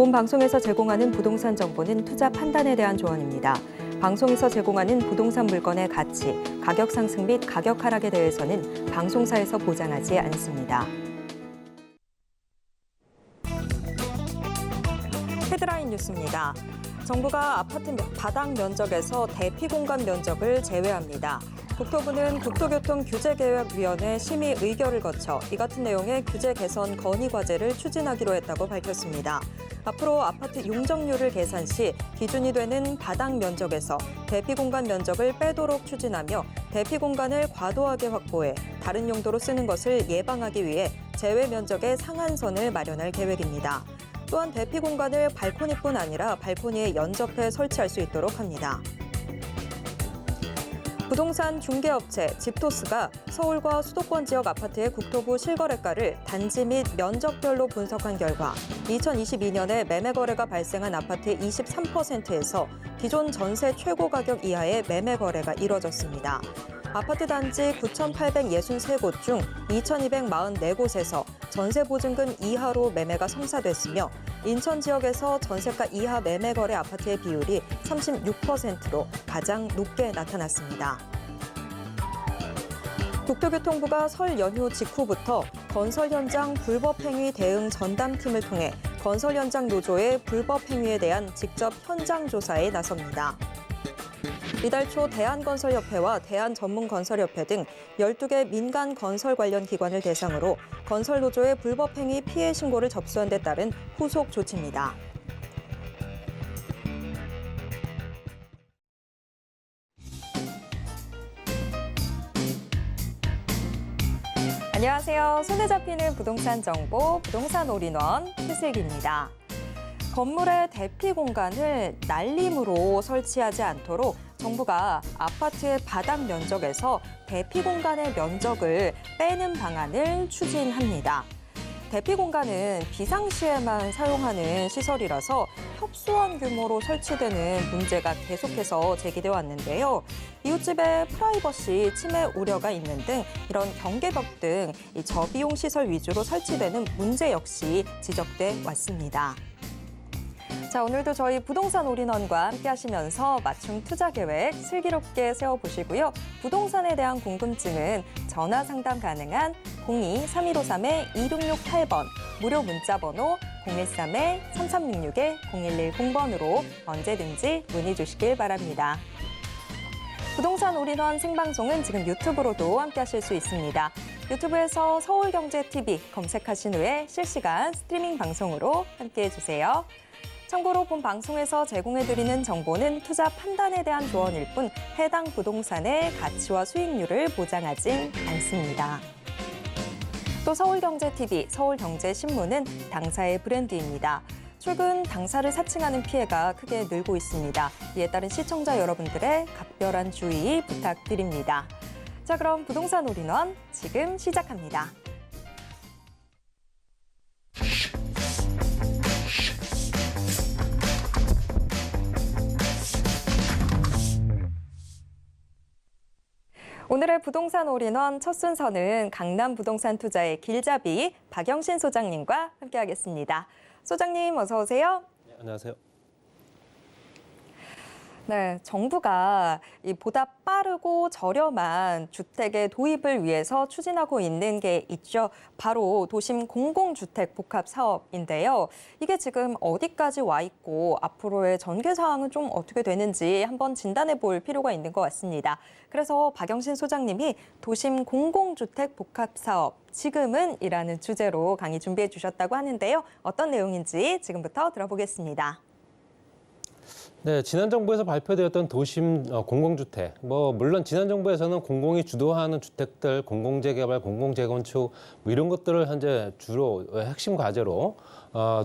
본 방송에서 제공하는 부동산 정보는 투자 판단에 대한 조언입니다. 방송에서 제공하는 부동산 물건의 가치, 가격 상승 및 가격 하락에 대해서는 방송사에서 보장하지 않습니다. 헤드라인 뉴스입니다. 정부가 아파트 바닥 면적에서 대피 공간 면적을 제외합니다. 국토부는 국토교통규제개혁위원회 심의 의결을 거쳐 이 같은 내용의 규제 개선 건의 과제를 추진하기로 했다고 밝혔습니다. 앞으로 아파트 용적률을 계산 시 기준이 되는 바닥 면적에서 대피 공간 면적을 빼도록 추진하며 대피 공간을 과도하게 확보해 다른 용도로 쓰는 것을 예방하기 위해 제외 면적의 상한선을 마련할 계획입니다. 또한 대피 공간을 발코니뿐 아니라 발코니에 연접해 설치할 수 있도록 합니다. 부동산 중개업체 집토스가 서울과 수도권 지역 아파트의 국토부 실거래가를 단지 및 면적별로 분석한 결과 2022년에 매매 거래가 발생한 아파트의 23%에서 기존 전세 최고 가격 이하의 매매 거래가 이뤄졌습니다. 아파트 단지 9,863곳 중 2,244곳에서 전세 보증금 이하로 매매가 성사됐으며 인천 지역에서 전세가 이하 매매 거래 아파트의 비율이 36%로 가장 높게 나타났습니다. 국토교통부가 설 연휴 직후부터 건설 현장 불법 행위 대응 전담팀을 통해 건설 현장 노조의 불법 행위에 대한 직접 현장 조사에 나섭니다. 이달 초 대한건설협회와 대한전문건설협회 등 12개 민간 건설 관련 기관을 대상으로 건설노조의 불법행위 피해 신고를 접수한 데 따른 후속 조치입니다. 안녕하세요. 손에 잡히는 부동산 정보, 부동산 올인원 최슬기입니다. 건물의 대피 공간을 날림으로 설치하지 않도록 정부가 아파트의 바닥 면적에서 대피 공간의 면적을 빼는 방안을 추진합니다. 대피 공간은 비상시에만 사용하는 시설이라서 협소한 규모로 설치되는 문제가 계속해서 제기돼 왔는데요. 이웃집의 프라이버시 침해 우려가 있는 등 이런 경계벽 등 저비용 시설 위주로 설치되는 문제 역시 지적돼 왔습니다. 자, 오늘도 저희 부동산 올인원과 함께 하시면서 맞춤 투자 계획 슬기롭게 세워보시고요. 부동산에 대한 궁금증은 전화 상담 가능한 02-3153-2668번, 무료 문자 번호 013-3366-0110번으로 언제든지 문의 주시길 바랍니다. 부동산 올인원 생방송은 지금 유튜브로도 함께 하실 수 있습니다. 유튜브에서 서울경제TV 검색하신 후에 실시간 스트리밍 방송으로 함께해 주세요. 참고로 본 방송에서 제공해드리는 정보는 투자 판단에 대한 조언일 뿐 해당 부동산의 가치와 수익률을 보장하진 않습니다. 또 서울경제TV, 서울경제신문은 당사의 브랜드입니다. 최근 당사를 사칭하는 피해가 크게 늘고 있습니다. 이에 따른 시청자 여러분들의 각별한 주의 부탁드립니다. 자, 그럼 부동산 올인원 지금 시작합니다. 오늘의 부동산 올인원 첫 순서는 강남 부동산 투자의 길잡이 박영신 소장님과 함께하겠습니다. 소장님 어서 오세요. 네, 안녕하세요. 네, 정부가 보다 빠르고 저렴한 주택의 도입을 위해서 추진하고 있는 게 있죠. 바로 도심 공공주택 복합 사업인데요. 이게 지금 어디까지 와 있고 앞으로의 전개 사항은 좀 어떻게 되는지 한번 진단해 볼 필요가 있는 것 같습니다. 그래서 박영신 소장님이 도심 공공주택 복합 사업 지금은 이라는 주제로 강의 준비해 주셨다고 하는데요. 어떤 내용인지 지금부터 들어보겠습니다. 네, 지난 정부에서 발표되었던 도심 공공주택, 물론 지난 정부에서는 공공이 주도하는 주택들, 공공재개발, 공공재건축 이런 것들을 현재 주로 핵심 과제로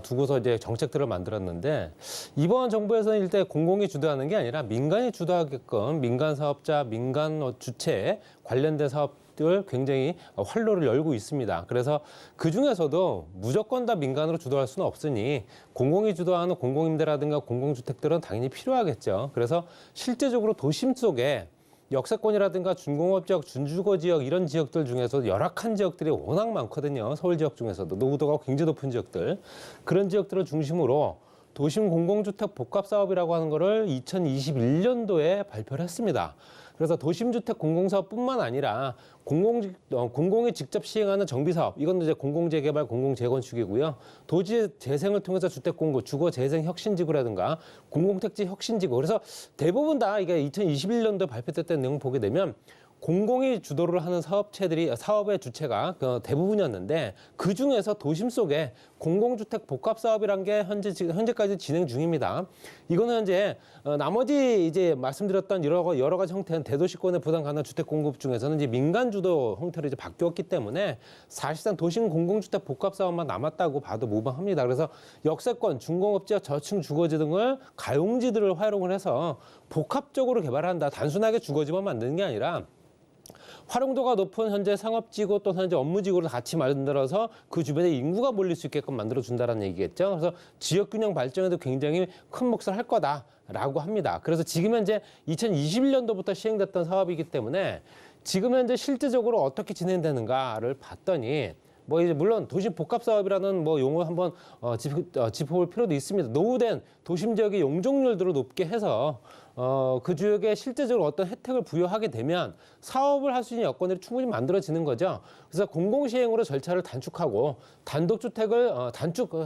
두고서 이제 정책들을 만들었는데 이번 정부에서는 일단 공공이 주도하는 게 아니라 민간이 주도하게끔 민간 사업자, 민간 주체 관련된 사업들 굉장히 활로를 열고 있습니다. 그래서 그중에서도 무조건 다 민간으로 주도할 수는 없으니 공공이 주도하는 공공임대라든가 공공주택들은 당연히 필요하겠죠. 그래서 실제적으로 도심 속에 역세권이라든가 준공업 지역, 준주거 지역 이런 지역들 중에서 열악한 지역들이 워낙 많거든요. 서울 지역 중에서도 노후도가 굉장히 높은 지역들. 그런 지역들을 중심으로 도심 공공주택 복합사업이라고 하는 거를 2021년도에 발표를 했습니다. 그래서 도심주택 공공사업뿐만 아니라 공공이 직접 시행하는 정비사업, 이건 이제 공공재개발, 공공재건축이고요. 도시 재생을 통해서 주택 공급, 주거 재생 혁신지구라든가 공공택지 혁신지구. 그래서 대부분 다 이게 2021년도에 발표됐던 내용 보게 되면 공공이 주도를 하는 사업의 주체가 대부분이었는데 그 중에서 도심 속에 공공주택 복합사업이란 게 현재까지 진행 중입니다. 이거는 이제 나머지 이제 말씀드렸던 여러 가지 형태는 대도시권의 부담 가능한 주택 공급 중에서는 이제 민간 주도 형태로 이제 바뀌었기 때문에 사실상 도심 공공주택 복합사업만 남았다고 봐도 무방합니다. 그래서 역세권, 중공업지와 저층 주거지 등을 가용지들을 활용을 해서 복합적으로 개발한다. 단순하게 주거지만 만드는 게 아니라 활용도가 높은 현재 상업지구 또 현재 업무지구를 같이 만들어서 그 주변에 인구가 몰릴 수 있게끔 만들어준다는 얘기겠죠. 그래서 지역균형 발전에도 굉장히 큰 몫을 할 거다라고 합니다. 그래서 지금 현재 2021년도부터 시행됐던 사업이기 때문에 지금 현재 실질적으로 어떻게 진행되는가를 봤더니 뭐 이제 물론 도심 복합 사업이라는 뭐 용어 한번 짚어볼 필요도 있습니다. 노후된 도심 지역의 용적률들을 높게 해서 그 지역에 실제적으로 어떤 혜택을 부여하게 되면 사업을 할 수 있는 여건들이 충분히 만들어지는 거죠. 그래서 공공시행으로 절차를 단축하고 단독주택을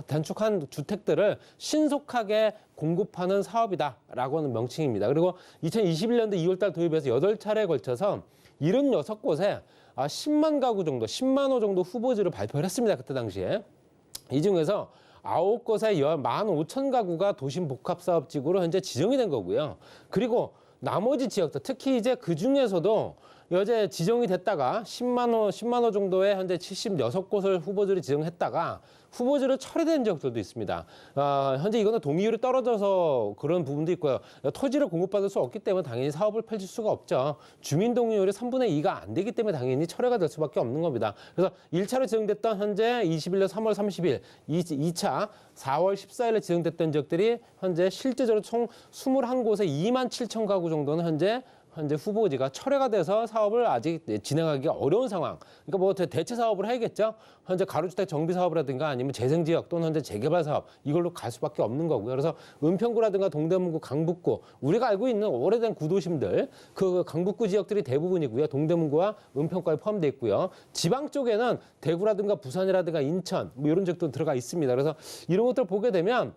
단축한 주택들을 신속하게 공급하는 사업이다라고 하는 명칭입니다. 그리고 2021년도 2월달 도입해서 8차례에 걸쳐서 76곳에 10만 가구 정도, 10만 호 정도 후보지를 발표를 했습니다. 그때 당시에. 이 중에서 9곳에 15,000가구가 도심 복합사업지구로 현재 지정이 된 거고요. 그리고 나머지 지역들, 특히 이제 그 중에서도 여제 지정이 됐다가 10만 호 정도의 현재 76곳을 후보지를 지정했다가 후보지를 철회된 지역들도 있습니다. 현재 이거는 동의율이 떨어져서 그런 부분도 있고요. 토지를 공급받을 수 없기 때문에 당연히 사업을 펼칠 수가 없죠. 주민 동의율이 3분의 2가 안 되기 때문에 당연히 철회가 될 수밖에 없는 겁니다. 그래서 1차로 지정됐던 현재 21년 3월 30일, 2차 4월 14일에 지정됐던 지역들이 현재 실제적으로 총 21곳에 2만 7천 가구 정도는 현재 후보지가 철회가 돼서 사업을 아직 진행하기가 어려운 상황. 그러니까 뭐 대체 사업을 해야겠죠. 현재 가로주택 정비 사업이라든가 아니면 재생지역 또는 현재 재개발 사업 이걸로 갈 수밖에 없는 거고요. 그래서 은평구라든가 동대문구, 강북구 우리가 알고 있는 오래된 구도심들 그 강북구 지역들이 대부분이고요. 동대문구와 은평구에 포함되어 있고요. 지방 쪽에는 대구라든가 부산이라든가 인천 뭐 이런 지역도 들어가 있습니다. 그래서 이런 것들 보게 되면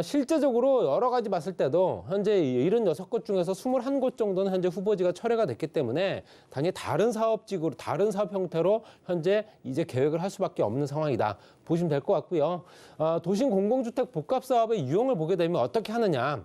실제적으로 여러 가지 봤을 때도 현재 76곳 중에서 21곳 정도는 현재 후보지가 철회가 됐기 때문에 당연히 다른 사업지구로, 다른 사업 형태로 현재 이제 계획을 할 수밖에 없는 상황이다. 보시면 될 것 같고요. 도심 공공주택 복합사업의 유형을 보게 되면 어떻게 하느냐.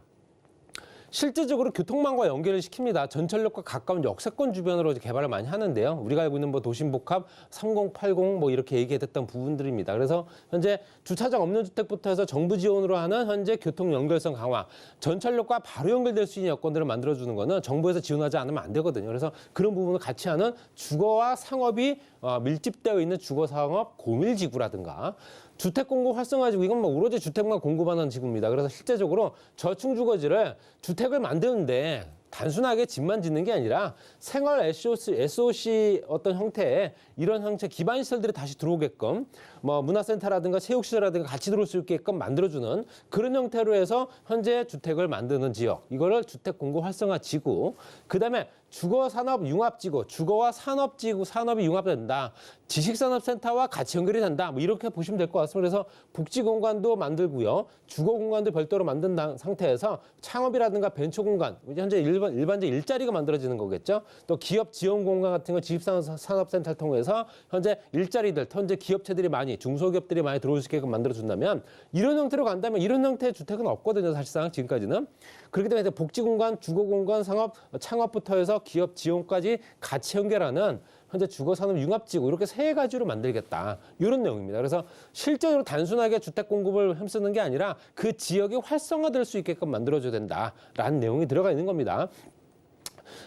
실질적으로 교통망과 연결을 시킵니다. 전철역과 가까운 역세권 주변으로 개발을 많이 하는데요. 우리가 알고 있는 뭐 도심복합 3080 뭐 이렇게 얘기했던 부분들입니다. 그래서 현재 주차장 없는 주택부터 해서 정부 지원으로 하는 현재 교통 연결성 강화, 전철역과 바로 연결될 수 있는 여건들을 만들어주는 거는 정부에서 지원하지 않으면 안 되거든요. 그래서 그런 부분을 같이 하는 주거와 상업이 밀집되어 있는 주거상업 고밀지구라든가 주택 공급 활성화지구 이건 뭐 오로지 주택만 공급하는 지구입니다. 그래서 실제적으로 저층 주거지를 주택을 만드는데 단순하게 집만 짓는 게 아니라 생활 SOC 어떤 형태의 이런 형태 기반 시설들이 다시 들어오게끔 뭐 문화센터라든가 체육시설이라든가 같이 들어올 수 있게끔 만들어주는 그런 형태로 해서 현재 주택을 만드는 지역 이거를 주택 공급 활성화 지구 그다음에 주거 산업 융합 지구 주거와 산업 지구 산업이 융합된다 지식산업센터와 같이 연결이 된다 뭐 이렇게 보시면 될 것 같습니다. 그래서 복지 공간도 만들고요 주거 공간도 별도로 만든 상태에서 창업이라든가 벤처 공간 현재 일반적 일자리가 만들어지는 거겠죠. 또 기업 지원 공간 같은 거 지식산업센터를 통해서 현재 일자리들 현재 기업체들이 많이 중소기업들이 많이 들어올 수 있게끔 만들어준다면 이런 형태로 간다면 이런 형태의 주택은 없거든요. 사실상 지금까지는. 그렇기 때문에 복지 공간, 주거 공간, 상업, 창업부터 해서 기업 지원까지 같이 연결하는 현재 주거산업 융합지구 이렇게 세 가지로 만들겠다. 이런 내용입니다. 그래서 실제로 단순하게 주택 공급을 힘쓰는 게 아니라 그 지역이 활성화될 수 있게끔 만들어줘야 된다라는 내용이 들어가 있는 겁니다.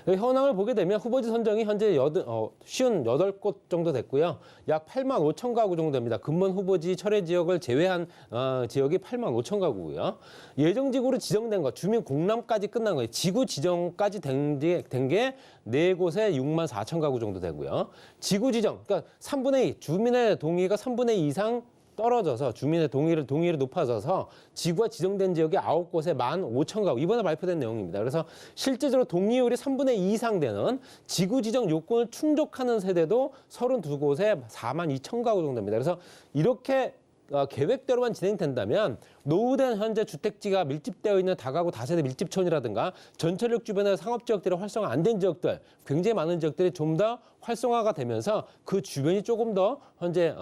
현황을 보게 되면 후보지 선정이 현재 58곳 정도 됐고요. 약 8만 5천 가구 정도 됩니다. 근본 후보지 철회 지역을 제외한 지역이 8만 5천 가구고요. 예정지구로 지정된 것, 주민 공람까지 끝난 거예요. 지구 지정까지 된 게 4곳에 6만 4천 가구 정도 되고요. 지구 지정, 그러니까 3분의 2, 주민의 동의가 3분의 2 이상 떨어져서 주민의 동의율이 높아져서 지구가 지정된 지역이 9곳에 15,000가구 이번에 발표된 내용입니다. 그래서 실제적으로 동의율이 3분의 2 이상 되는 지구 지정 요건을 충족하는 세대도 32곳에 42,000가구 정도입니다. 그래서 이렇게 계획대로만 진행된다면 노후된 현재 주택지가 밀집되어 있는 다가구 다세대 밀집촌이라든가 전철역 주변의 상업지역들이 활성화 안 된 지역들, 굉장히 많은 지역들이 좀 더 활성화가 되면서 그 주변이 조금 더 현재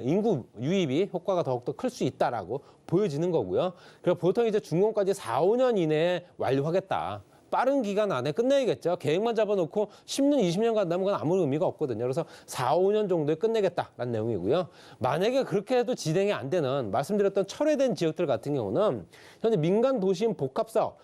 인구 유입이 효과가 더욱더 클 수 있다라고 보여지는 거고요. 그래서 보통 이제 준공까지 4, 5년 이내에 완료하겠다. 빠른 기간 안에 끝내야겠죠. 계획만 잡아놓고 10년, 20년 간다면 그건 아무 의미가 없거든요. 그래서 4, 5년 정도에 끝내겠다라는 내용이고요. 만약에 그렇게 해도 진행이 안 되는 말씀드렸던 철회된 지역들 같은 경우는 현재 민간 도심 복합사업,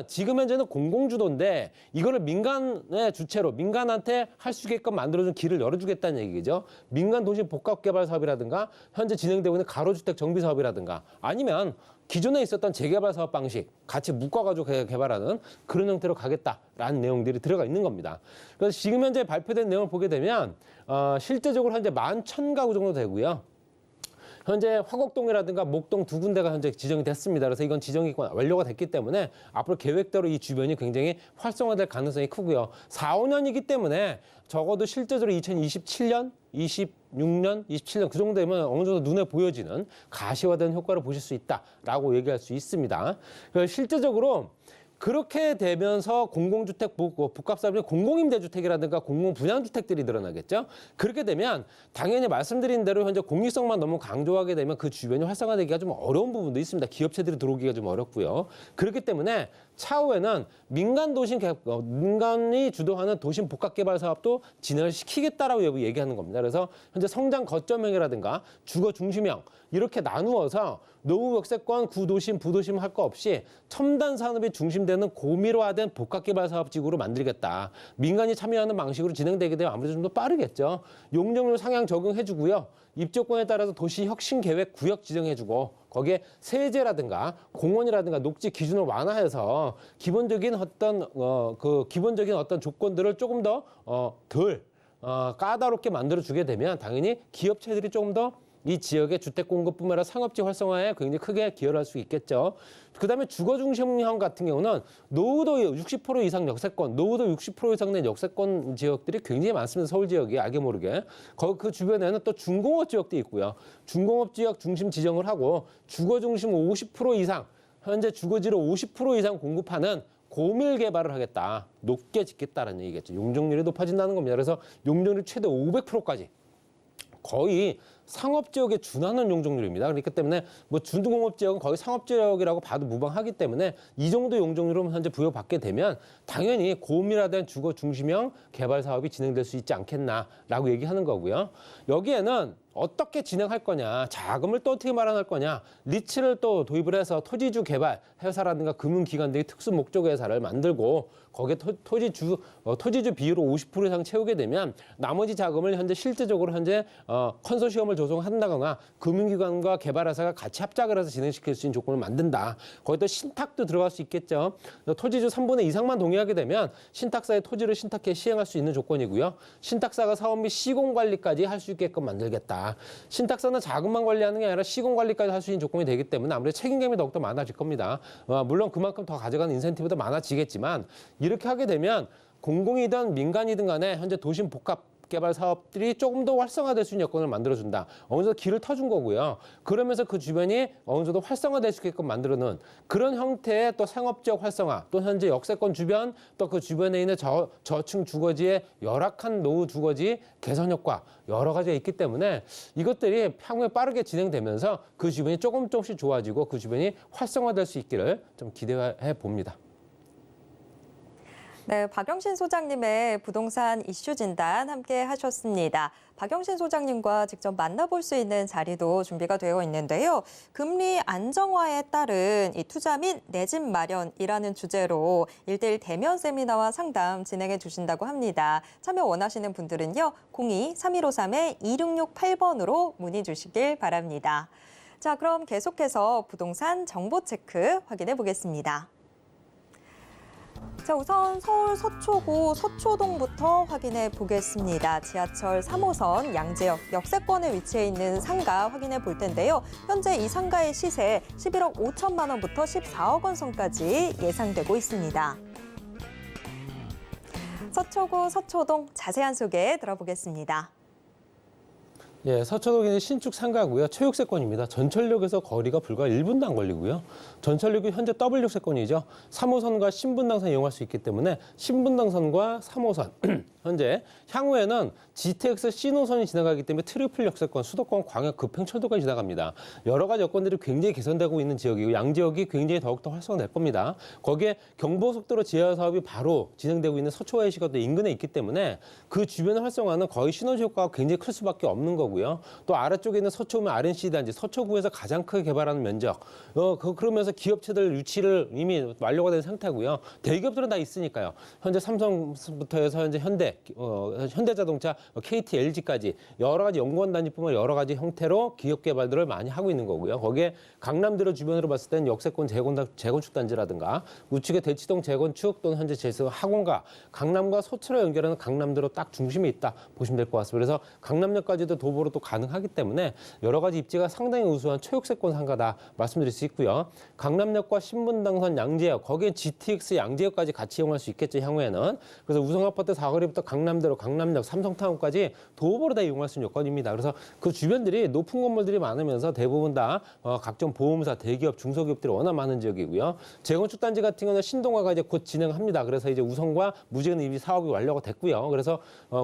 지금 현재는 공공주도인데 이거를 민간의 주체로 민간한테 할 수 있게끔 만들어준 길을 열어주겠다는 얘기죠. 민간 도심 복합개발 사업이라든가 현재 진행되고 있는 가로주택 정비 사업이라든가 아니면 기존에 있었던 재개발 사업 방식 같이 묶어가지고 개발하는 그런 형태로 가겠다라는 내용들이 들어가 있는 겁니다. 그래서 지금 현재 발표된 내용을 보게 되면 실제적으로 현재 11,000가구 정도 되고요. 현재 화곡동이라든가 목동 두 군데가 현재 지정이 됐습니다. 그래서 이건 지정이 완료가 됐기 때문에 앞으로 계획대로 이 주변이 굉장히 활성화될 가능성이 크고요. 4, 5년이기 때문에 적어도 실제적으로 2027년, 26년, 27년 그 정도 되면 어느 정도 눈에 보여지는 가시화된 효과를 보실 수 있다라고 얘기할 수 있습니다. 그래서 실제적으로 그렇게 되면서 공공주택 복합사업이 공공임대주택이라든가 공공분양주택들이 늘어나겠죠. 그렇게 되면 당연히 말씀드린 대로 현재 공익성만 너무 강조하게 되면 그 주변이 활성화되기가 좀 어려운 부분도 있습니다. 기업체들이 들어오기가 좀 어렵고요. 그렇기 때문에 차후에는 민간이 주도하는 도심 복합개발 사업도 진행을 시키겠다라고 얘기하는 겁니다. 그래서 현재 성장 거점형이라든가 주거 중심형 이렇게 나누어서 노후 역세권, 구도심, 부도심 할 거 없이 첨단 산업이 중심되는 고밀화된 복합개발 사업지구로 만들겠다. 민간이 참여하는 방식으로 진행되게 되면 아무래도 좀 더 빠르겠죠. 용적률 상향 적용해주고요. 입주권에 따라서 도시 혁신 계획 구역 지정해주고 거기에 세제라든가 공원이라든가 녹지 기준을 완화해서 기본적인 어떤 조건들을 조금 더 덜 까다롭게 만들어주게 되면 당연히 기업체들이 조금 더 이 지역의 주택 공급뿐만 아니라 상업지 활성화에 굉장히 크게 기여를 할 수 있겠죠. 그다음에 주거 중심형 같은 경우는 노후도 60% 이상 역세권, 노후도 60% 이상 된 역세권 지역들이 굉장히 많습니다. 서울 지역이 알게 모르게. 그 주변에는 또 중공업 지역도 있고요. 중공업 지역 중심 지정을 하고 주거 중심 50% 이상, 현재 주거지를 50% 이상 공급하는 고밀 개발을 하겠다. 높게 짓겠다라는 얘기겠죠. 용적률이 높아진다는 겁니다. 그래서 용적률 최대 500%까지. 거의 상업지역에 준하는 용적률입니다. 그렇기 때문에 뭐 준공업지역은 거의 상업지역이라고 봐도 무방하기 때문에 이 정도 용적률로 현재 부여받게 되면 당연히 고밀화된 주거 중심형 개발 사업이 진행될 수 있지 않겠나라고 얘기하는 거고요. 여기에는 어떻게 진행할 거냐, 자금을 또 어떻게 마련할 거냐, 리츠를 또 도입을 해서 토지주 개발 회사라든가 금융기관들이 특수 목적 회사를 만들고 거기에 토지주 비율을 50% 이상 채우게 되면 나머지 자금을 실질적으로 컨소시엄을 조성한다거나 금융기관과 개발회사가 같이 합작을 해서 진행시킬 수 있는 조건을 만든다. 거기다 신탁도 들어갈 수 있겠죠. 토지주 3분의 2 이상만 동의하게 되면 신탁사의 토지를 신탁해 시행할 수 있는 조건이고요. 신탁사가 사업 및 시공관리까지 할 수 있게끔 만들겠다. 신탁사는 자금만 관리하는 게 아니라 시공관리까지 할 수 있는 조건이 되기 때문에 아무래도 책임감이 더욱더 많아질 겁니다. 물론 그만큼 더 가져가는 인센티브도 많아지겠지만 이렇게 하게 되면 공공이든 민간이든 간에 현재 도심 복합 개발 사업들이 조금 더 활성화될 수 있는 여건을 만들어준다. 어느 정도 길을 터준 거고요. 그러면서 그 주변이 어느 정도 활성화될 수 있게끔 만들어놓은 그런 형태의 또 상업지역 활성화, 또 현재 역세권 주변, 또 그 주변에 있는 저층 주거지의 열악한 노후 주거지 개선 효과 여러 가지가 있기 때문에 이것들이 향후에 빠르게 진행되면서 그 주변이 조금씩 좋아지고 그 주변이 활성화될 수 있기를 좀 기대해 봅니다. 네, 박영신 소장님의 부동산 이슈 진단 함께 하셨습니다. 박영신 소장님과 직접 만나볼 수 있는 자리도 준비가 되어 있는데요. 금리 안정화에 따른 이 투자 및 내 집 마련이라는 주제로 1:1 대면 세미나와 상담 진행해 주신다고 합니다. 참여 원하시는 분들은요. 02-3153-2668번으로 문의 주시길 바랍니다. 자, 그럼 계속해서 부동산 정보 체크 확인해 보겠습니다. 자, 우선 서울 서초구 서초동부터 확인해 보겠습니다. 지하철 3호선 양재역 역세권에 위치해 있는 상가 확인해 볼 텐데요. 현재 이 상가의 시세 11억 5천만 원부터 14억 원 선까지 예상되고 있습니다. 서초구 서초동 자세한 소개 들어보겠습니다. 예, 서초동에는 신축 상가고요. 최육세권입니다. 전철역에서 거리가 불과 1분도 안 걸리고요. 전철역이 현재 W역세권이죠. 3호선과 신분당선 이용할 수 있기 때문에 신분당선과 3호선 현재 향후에는 GTX C노선이 지나가기 때문에 트리플 역세권, 수도권 광역 급행철도까지 지나갑니다. 여러 가지 여건들이 굉장히 개선되고 있는 지역이고 양지역이 굉장히 더욱더 활성화될 겁니다. 거기에 경부고속도로 지하 사업이 바로 진행되고 있는 서초와이시가 또 인근에 있기 때문에 그 주변의 활성화는 거의 시너지 효과가 굉장히 클 수밖에 없는 거고요. 또 아래쪽에 있는 서초구 RNC 단지, 서초구에서 가장 크게 개발하는 면적, 그러면서 기업체들 유치를 이미 완료가 된 상태고요. 대기업들은 다 있으니까요. 현재 삼성부터 해서 현재 현대자동차, KT, LG까지 여러 가지 연구원 단지뿐만 여러 가지 형태로 기업 개발들을 많이 하고 있는 거고요. 거기에 강남대로 주변으로 봤을 때는 역세권 재건축 단지라든가 우측에 대치동 재건축 또는 현재 재수 학원가, 강남과 서초를 연결하는 강남대로 딱 중심에 있다 보시면 될 것 같습니다. 그래서 강남역까지도 도보로 또 가능하기 때문에 여러 가지 입지가 상당히 우수한 최역세권 상가다 말씀드릴 수 있고요. 강남역과 신분당선 양재역, 거기에 GTX 양재역까지 같이 이용할 수 있겠죠, 향후에는. 그래서 우성아파트 사거리부터 강남대로 강남역, 삼성타운까지 도보로 다 이용할 수 있는 여건입니다. 그래서 그 주변들이 높은 건물들이 많으면서 대부분 다 각종 보험사, 대기업, 중소기업들이 워낙 많은 지역이고요. 재건축 단지 같은 경우는 신동화가 이제 곧 진행합니다. 그래서 이제 우성과 무제한 이미 사업이 완료가 됐고요. 그래서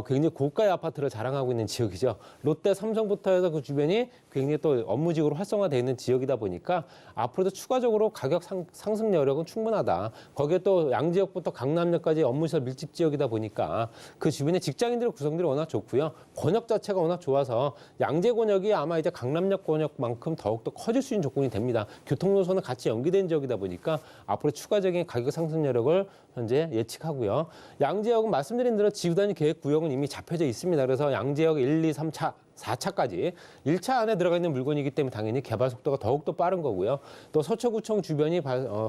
굉장히 고가의 아파트를 자랑하고 있는 지역이죠. 롯데, 삼성부터 해서 그 주변이 굉장히 또 업무지구로 활성화되어 있는 지역이다 보니까 앞으로도 추가적으로 가격 상승 여력은 충분하다. 거기에 또 양지역부터 강남역까지 업무시설 밀집 지역이다 보니까 그 주변에 직장인들의 구성들이 워낙 좋고요. 권역 자체가 워낙 좋아서 양재 권역이 아마 이제 강남역 권역만큼 더욱더 커질 수 있는 조건이 됩니다. 교통노선은 같이 연계된 지역이다 보니까 앞으로 추가적인 가격 상승 여력을 현재 예측하고요. 양재역은 말씀드린 대로 지구단위 계획 구역은 이미 잡혀져 있습니다. 그래서 양재역 1, 2, 3차 4차까지 1차 안에 들어가 있는 물건이기 때문에 당연히 개발 속도가 더욱더 빠른 거고요. 또 서초구청 주변이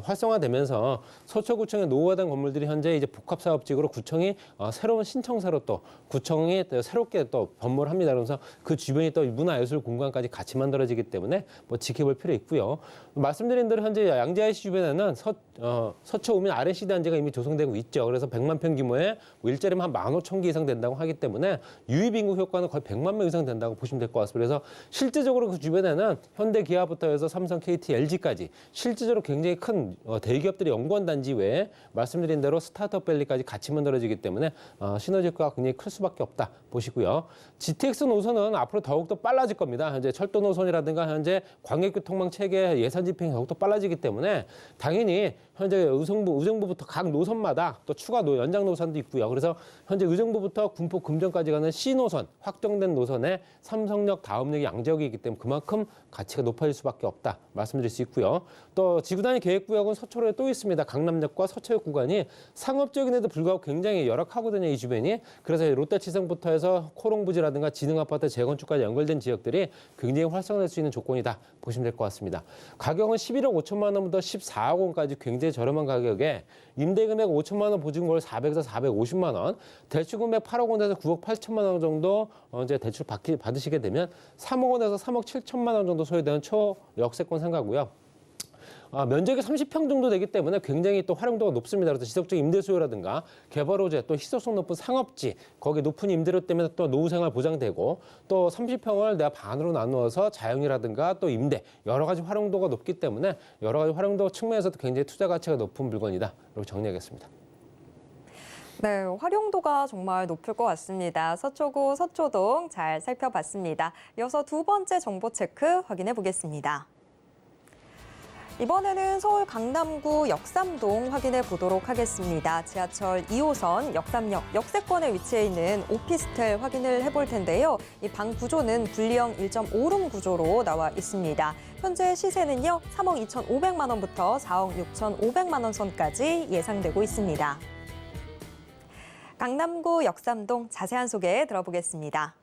활성화되면서 서초구청의 노후화된 건물들이 현재 이제 복합사업지구로 구청이 새로운 신청사로 또 구청이 새롭게 또 변모를 합니다. 그러면서 그 주변이 또 문화예술 공간까지 같이 만들어지기 때문에 뭐 지켜볼 필요 있고요. 말씀드린 대로 현재 양재 IC 주변에는 서초 우민 RNC 단지가 이미 조성되고 있죠. 그래서 100만 평 규모의 일자리만 한 15,000개 이상 된다고 하기 때문에 유입 인구 효과는 거의 100만 명 이상 된다고 보시면 될 것 같습니다. 그래서 실제적으로 그 주변에는 현대, 기아부터 해서 삼성, KT, LG까지 실질적으로 굉장히 큰 대기업들이 연구원 단지 외에 말씀드린 대로 스타트업 밸리까지 같이 만들어지기 때문에 시너지 효과가 굉장히 클 수밖에 없다 보시고요. GTX 노선은 앞으로 더욱더 빨라질 겁니다. 현재 철도 노선이라든가 현재 광역교통망 체계 예산 집행이 더욱더 빨라지기 때문에 당연히 현재 의정부부터 각 노선마다 또 추가 연장 노선도 있고요. 그래서 현재 의정부부터 군포 금정까지 가는 C노선, 확정된 노선에 삼성역, 다음역이 양재역이기 때문에 그만큼 가치가 높아질 수밖에 없다 말씀드릴 수 있고요. 또 지구단위 계획구역은 서초로에 또 있습니다. 강남역과 서초역 구간이 상업지역인데도 불구하고 굉장히 열악하거든요, 이 주변이. 그래서 롯데치성부터 해서 코롱부지라든가 지능아파트 재건축까지 연결된 지역들이 굉장히 활성화될 수 있는 조건이다 보시면 될 것 같습니다. 가격은 11억 5천만 원부터 14억 원까지 굉장히 저렴한 가격에 임대금액 5천만 원, 보증금을 400에서 450만 원, 대출금액 8억 원에서 9억 8천만 원 정도 이제 대출 받으시게 되면 3억 원에서 3억 7천만 원 정도 소요되는 초역세권 상가고요. 면적이 30평 정도 되기 때문에 굉장히 또 활용도가 높습니다. 그래서 지속적인 임대 수요라든가 개발 호재, 또 희소성 높은 상업지, 거기에 높은 임대료 때문에 또 노후 생활 보장되고 또 30평을 내가 반으로 나누어서 자영이라든가 또 임대 여러 가지 활용도가 높기 때문에 여러 가지 활용도 측면에서도 굉장히 투자 가치가 높은 물건이다. 이렇게 정리하겠습니다. 네, 활용도가 정말 높을 것 같습니다. 서초구 서초동 잘 살펴봤습니다. 이어서 두 번째 정보 체크 확인해 보겠습니다. 이번에는 서울 강남구 역삼동 확인해 보도록 하겠습니다. 지하철 2호선 역삼역 역세권에 위치해 있는 오피스텔 확인을 해볼 텐데요. 이 방 구조는 분리형 1.5룸 구조로 나와 있습니다. 현재 시세는요, 3억 2,500만 원부터 4억 6,500만 원 선까지 예상되고 있습니다. 강남구 역삼동 자세한 소개 들어보겠습니다.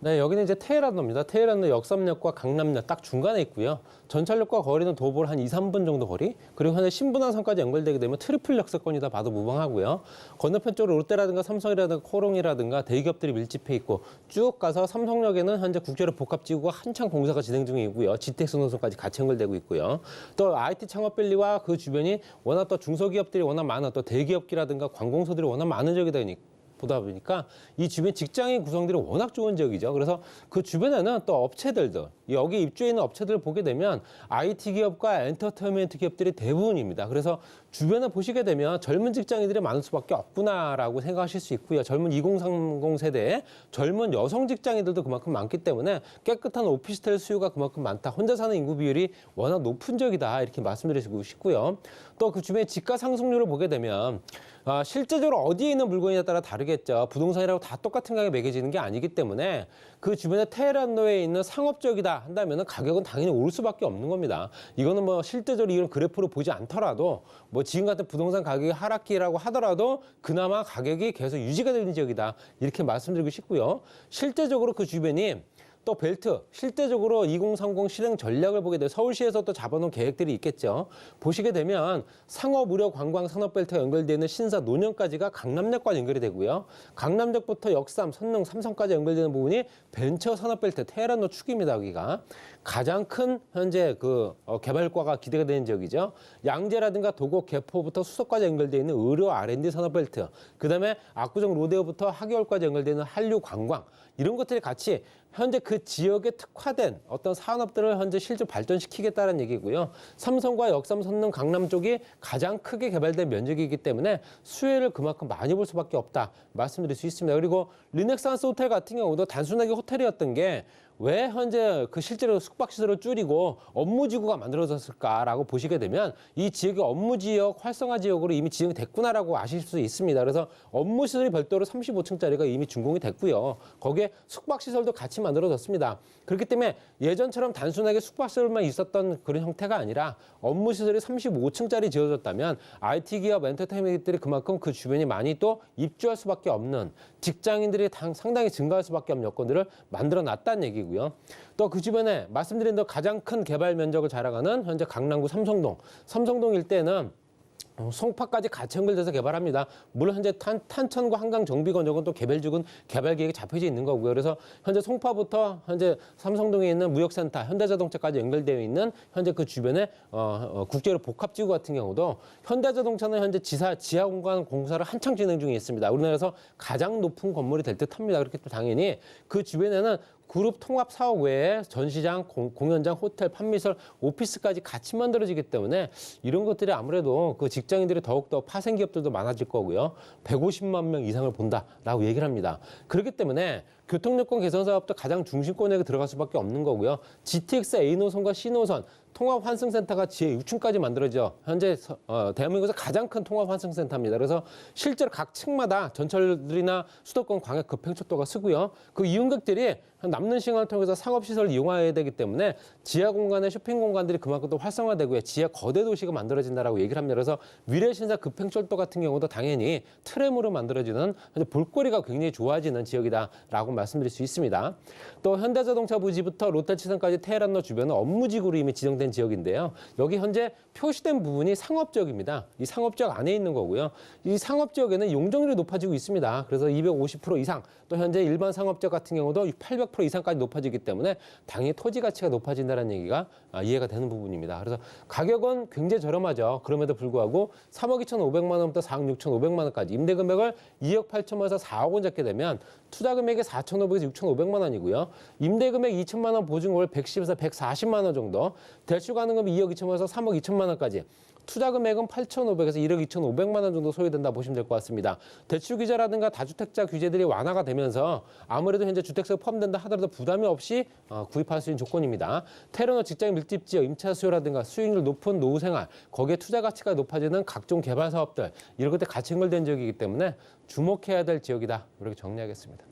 네, 여기는 이제 테헤란로입니다. 테헤란로 역삼역과 강남역 딱 중간에 있고요. 전철역과 거리는 도보로 한 2, 3분 정도 거리. 그리고 현재 신분당선까지 연결되게 되면 트리플 역세권이다 봐도 무방하고요. 건너편 쪽으로 롯데라든가 삼성이라든가 코롱이라든가 대기업들이 밀집해 있고 쭉 가서 삼성역에는 현재 국제로 복합지구가 한창 공사가 진행 중이고요. GTX 노선까지 같이 연결되고 있고요. 또 IT 창업밸리와 그 주변이 워낙 또 중소기업들이 워낙 많아 또 대기업기라든가 관공서들이 워낙 많은 지역이다 보다 보니까 이 주변 직장인 구성들이 워낙 좋은 지역이죠. 그래서 그 주변에는 또 업체들도 여기 입주해 있는 업체들을 보게 되면 IT 기업과 엔터테인먼트 기업들이 대부분입니다. 그래서 주변에 보시게 되면 젊은 직장인들이 많을 수밖에 없구나라고 생각하실 수 있고요. 젊은 2030 세대의 젊은 여성 직장인들도 그만큼 많기 때문에 깨끗한 오피스텔 수요가 그만큼 많다. 혼자 사는 인구 비율이 워낙 높은 지역이다. 이렇게 말씀드리고 싶고요. 또 그 주변에 지가 상승률을 보게 되면 실제적으로 어디에 있는 물건에 따라 다르겠죠. 부동산이라고 다 똑같은 가격에 매겨지는 게 아니기 때문에 그 주변에 테헤란로에 있는 상업지역이다 한다면 가격은 당연히 오를 수밖에 없는 겁니다. 이거는 뭐 실제적으로 이런 그래프로 보지 않더라도 뭐 지금 같은 부동산 가격이 하락기라고 하더라도 그나마 가격이 계속 유지가 되는 지역이다. 이렇게 말씀드리고 싶고요. 실제적으로 그 주변이 또 벨트, 실제적으로 2030 실행 전략을 보게 되면 서울시에서 또 잡아놓은 계획들이 있겠죠. 보시게 되면 상업, 의료, 관광, 산업벨트가 연결되어 있는 신사, 노년까지가 강남역과 연결이 되고요. 강남역부터 역삼, 선릉, 삼성까지 연결되는 부분이 벤처 산업벨트, 테헤란로 축입니다. 여기가. 가장 큰 현재 개발과가 기대가 되는 지역이죠. 양재라든가 도곡, 개포부터 수서까지 연결되어 있는 의료 R&D 산업벨트, 그다음에 압구정 로데오부터 하계월까지 연결되는 한류 관광, 이런 것들이 같이 현재 그 지역에 특화된 어떤 산업들을 현재 실제 발전시키겠다는 얘기고요. 삼성과 역삼, 선릉, 강남 쪽이 가장 크게 개발된 면적이기 때문에 수혜를 그만큼 많이 볼 수밖에 없다 말씀드릴 수 있습니다. 그리고 르네상스 호텔 같은 경우도 단순하게 호텔이었던 게 왜 현재 그 실제로 숙박시설을 줄이고 업무지구가 만들어졌을까라고 보시게 되면 이 지역이 업무지역, 활성화 지역으로 이미 지정이 됐구나라고 아실 수 있습니다. 그래서 업무시설이 별도로 35층짜리가 이미 준공이 됐고요. 거기에 숙박시설도 같이 만들어졌습니다. 그렇기 때문에 예전처럼 단순하게 숙박시설만 있었던 그런 형태가 아니라 업무시설이 35층짜리 지어졌다면 IT 기업, 엔터테인먼트들이 그만큼 그 주변이 많이 또 입주할 수밖에 없는 직장인들이 상당히 증가할 수밖에 없는 여건들을 만들어놨다는 얘기고요. 또 그 주변에 말씀드린 대로 가장 큰 개발 면적을 자랑하는 현재 강남구 삼성동 일대는 송파까지 같이 연결돼서 개발합니다. 물론 현재 탄천과 한강 정비건조는 또 개발지구는 개발 계획이 잡혀져 있는 거고요. 그래서 현재 송파부터 현재 삼성동에 있는 무역센터, 현대자동차까지 연결되어 있는 현재 그 주변에 국제로 복합지구 같은 경우도 현대자동차는 현재 지하 공간 공사를 한창 진행 중에 있습니다. 우리나라에서 가장 높은 건물이 될 듯합니다. 그렇기 때문에 당연히 그 주변에는 그룹 통합 사업 외에 전시장, 공연장, 호텔, 판매시설, 오피스까지 같이 만들어지기 때문에 이런 것들이 아무래도 그 직장인들이 더욱더 파생 기업들도 많아질 거고요. 150만 명 이상을 본다라고 얘기를 합니다. 그렇기 때문에 교통요건 개선 사업도 가장 중심권에 들어갈 수밖에 없는 거고요. GTX A노선과 C노선 통합 환승센터가 지하 6층까지 만들어져 현재 대한민국에서 가장 큰 통합 환승센터입니다. 그래서 실제로 각 층마다 전철들이나 수도권 광역 급행철도가 쓰고요. 그 이용객들이 남는 시간을 통해서 상업시설을 이용해야 되기 때문에 지하 공간의 쇼핑 공간들이 그만큼 또 활성화되고요. 지하 거대 도시가 만들어진다라고 얘기를 합니다. 그래서 미래신사 급행철도 같은 경우도 당연히 트램으로 만들어지는 볼거리가 굉장히 좋아지는 지역이다라고 말씀드릴 수 있습니다. 또 현대자동차 부지부터 롯데치선까지 테헤란로 주변은 업무지구로 이미 지정된 지역인데요. 여기 현재 표시된 부분이 상업지역입니다. 이 상업지역 안에 있는 거고요. 이 상업지역에는 용적률이 높아지고 있습니다. 그래서 250% 이상, 또 현재 일반 상업지역 같은 경우도 800% 이상까지 높아지기 때문에 당연히 토지 가치가 높아진다는 얘기가 이해가 되는 부분입니다. 그래서 가격은 굉장히 저렴하죠. 그럼에도 불구하고 3억 2,500만 원부터 4억 6,500만 원까지 임대 금액을 2억 8천만 원에서 4억 원 잡게 되면 투자 금액이 4,500에서 6,500만 원이고요. 임대 금액 2천만 원, 보증금을 110에서 140만 원 정도, 대출 가능금 2억 2천만 원에서 3억 2천만 원까지, 투자 금액은 8,500에서 1억 2,500만 원 정도 소요된다 보시면 될 것 같습니다. 대출 규제라든가 다주택자 규제들이 완화가 되면서 아무래도 현재 주택세가 포함된다 하더라도 부담이 없이 구입할 수 있는 조건입니다. 테헤란로 직장 밀집 지역, 임차 수요라든가 수익률 높은 노후 생활, 거기에 투자 가치가 높아지는 각종 개발 사업들, 이런 것들 같이 연결된 지역이기 때문에 주목해야 될 지역이다. 이렇게 정리하겠습니다.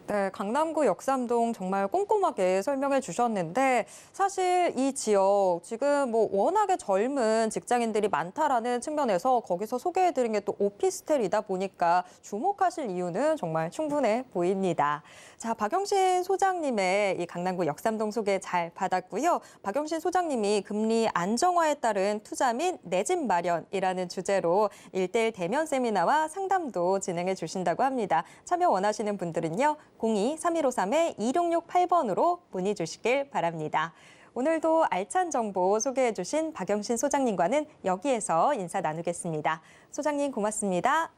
네, 강남구 역삼동 정말 꼼꼼하게 설명해 주셨는데 사실 이 지역 지금 뭐 워낙에 젊은 직장인들이 많다라는 측면에서 거기서 소개해 드린 게 또 오피스텔이다 보니까 주목하실 이유는 정말 충분해 보입니다. 자, 박영신 소장님의 이 강남구 역삼동 소개 잘 받았고요. 박영신 소장님이 금리 안정화에 따른 투자 및 내 집 마련이라는 주제로 1:1 대면 세미나와 상담도 진행해 주신다고 합니다. 참여 원하시는 분들은요. 02-3153-2668번으로 문의 주시길 바랍니다. 오늘도 알찬 정보 소개해 주신 박영신 소장님과는 여기에서 인사 나누겠습니다. 소장님 고맙습니다.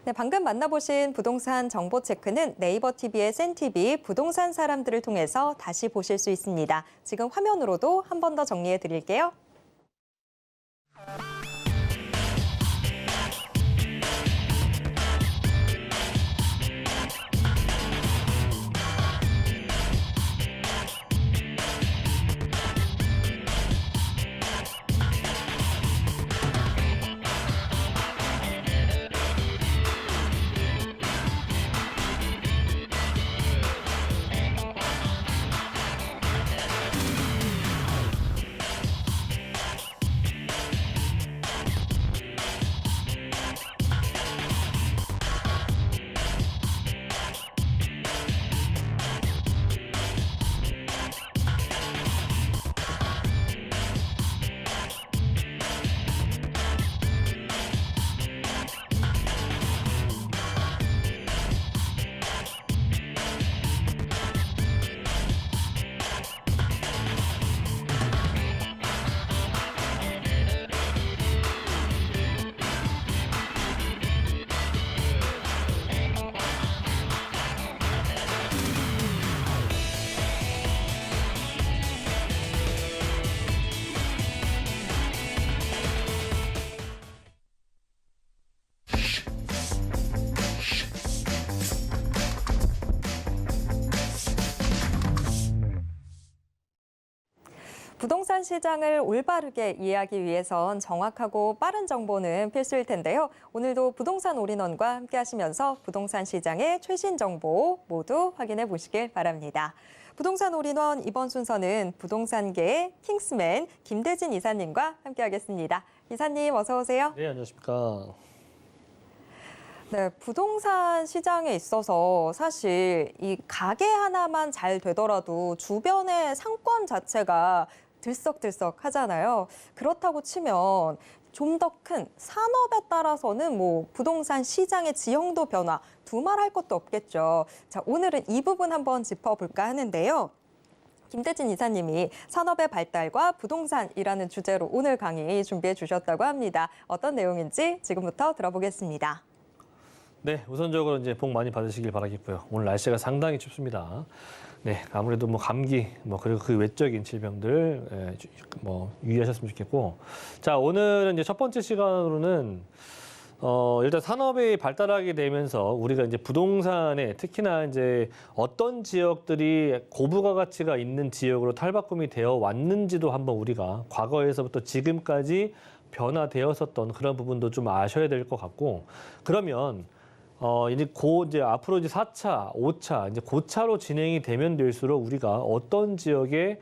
네, 방금 만나보신 부동산 정보 체크는 네이버 TV의 센TV 부동산 사람들을 통해서 다시 보실 수 있습니다. 지금 화면으로도 한 번 더 정리해 드릴게요. 부동산 시장을 올바르게 이해하기 위해선 정확하고 빠른 정보는 필수일 텐데요. 오늘도 부동산 올인원과 함께 하시면서 부동산 시장의 최신 정보 모두 확인해 보시길 바랍니다. 부동산 올인원 이번 순서는 부동산계의 킹스맨 김대진 이사님과 함께 하겠습니다. 이사님 어서 오세요. 네, 안녕하십니까. 네, 부동산 시장에 있어서 사실 이 가게 하나만 잘 되더라도 주변의 상권 자체가 들썩들썩 하잖아요. 그렇다고 치면 좀 더 큰 산업에 따라서는 뭐 부동산 시장의 지형도 변화, 두말할 것도 없겠죠. 자, 오늘은 이 부분 한번 짚어볼까 하는데요. 김대진 이사님이 산업의 발달과 부동산이라는 주제로 오늘 강의 준비해 주셨다고 합니다. 어떤 내용인지 지금부터 들어보겠습니다. 네, 우선적으로 이제 복 많이 받으시길 바라겠고요. 오늘 날씨가 상당히 춥습니다. 네, 아무래도 뭐 감기, 그리고 그 외적인 질병들 유의하셨으면 좋겠고, 자, 오늘은 이제 첫 번째 시간으로는 일단 산업이 발달하게 되면서 우리가 이제 부동산에 특히나 이제 어떤 지역들이 고부가 가치가 있는 지역으로 탈바꿈이 되어 왔는지도 한번 우리가 과거에서부터 지금까지 변화되었었던 그런 부분도 좀 아셔야 될 것 같고, 그러면 이제 앞으로 이제 4차, 5차, 이제 고차로 진행이 되면 될수록 우리가 어떤 지역들이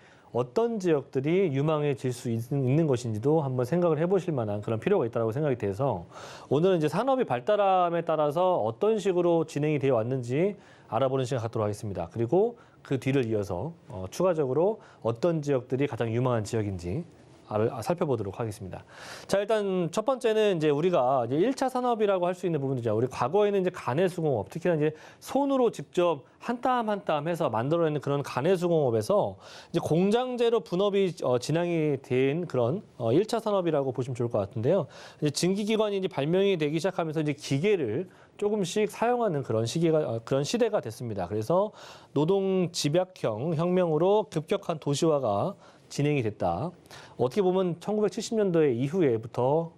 유망해질 수 있는 것인지도 한번 생각을 해보실 만한 그런 필요가 있다고 생각이 돼서 오늘은 이제 산업이 발달함에 따라서 어떤 식으로 진행이 되어 왔는지 알아보는 시간 갖도록 하겠습니다. 그리고 그 뒤를 이어서 추가적으로 어떤 지역들이 가장 유망한 지역인지 살펴보도록 하겠습니다. 자, 일단 첫 번째는 이제 우리가 이제 1차 산업이라고 할 수 있는 부분이죠. 우리 과거에는 이제 가내수공업, 특히나 이제 손으로 직접 한 땀 한 땀 해서 만들어내는 그런 가내수공업에서 이제 공장제로 분업이 진행이 된 그런 1차 산업이라고 보시면 좋을 것 같은데요. 이제 증기기관이 이제 발명이 되기 시작하면서 이제 기계를 조금씩 사용하는 그런 시대가 됐습니다. 그래서 노동 집약형 혁명으로 급격한 도시화가 진행이 됐다. 어떻게 보면 1970년대 이후에부터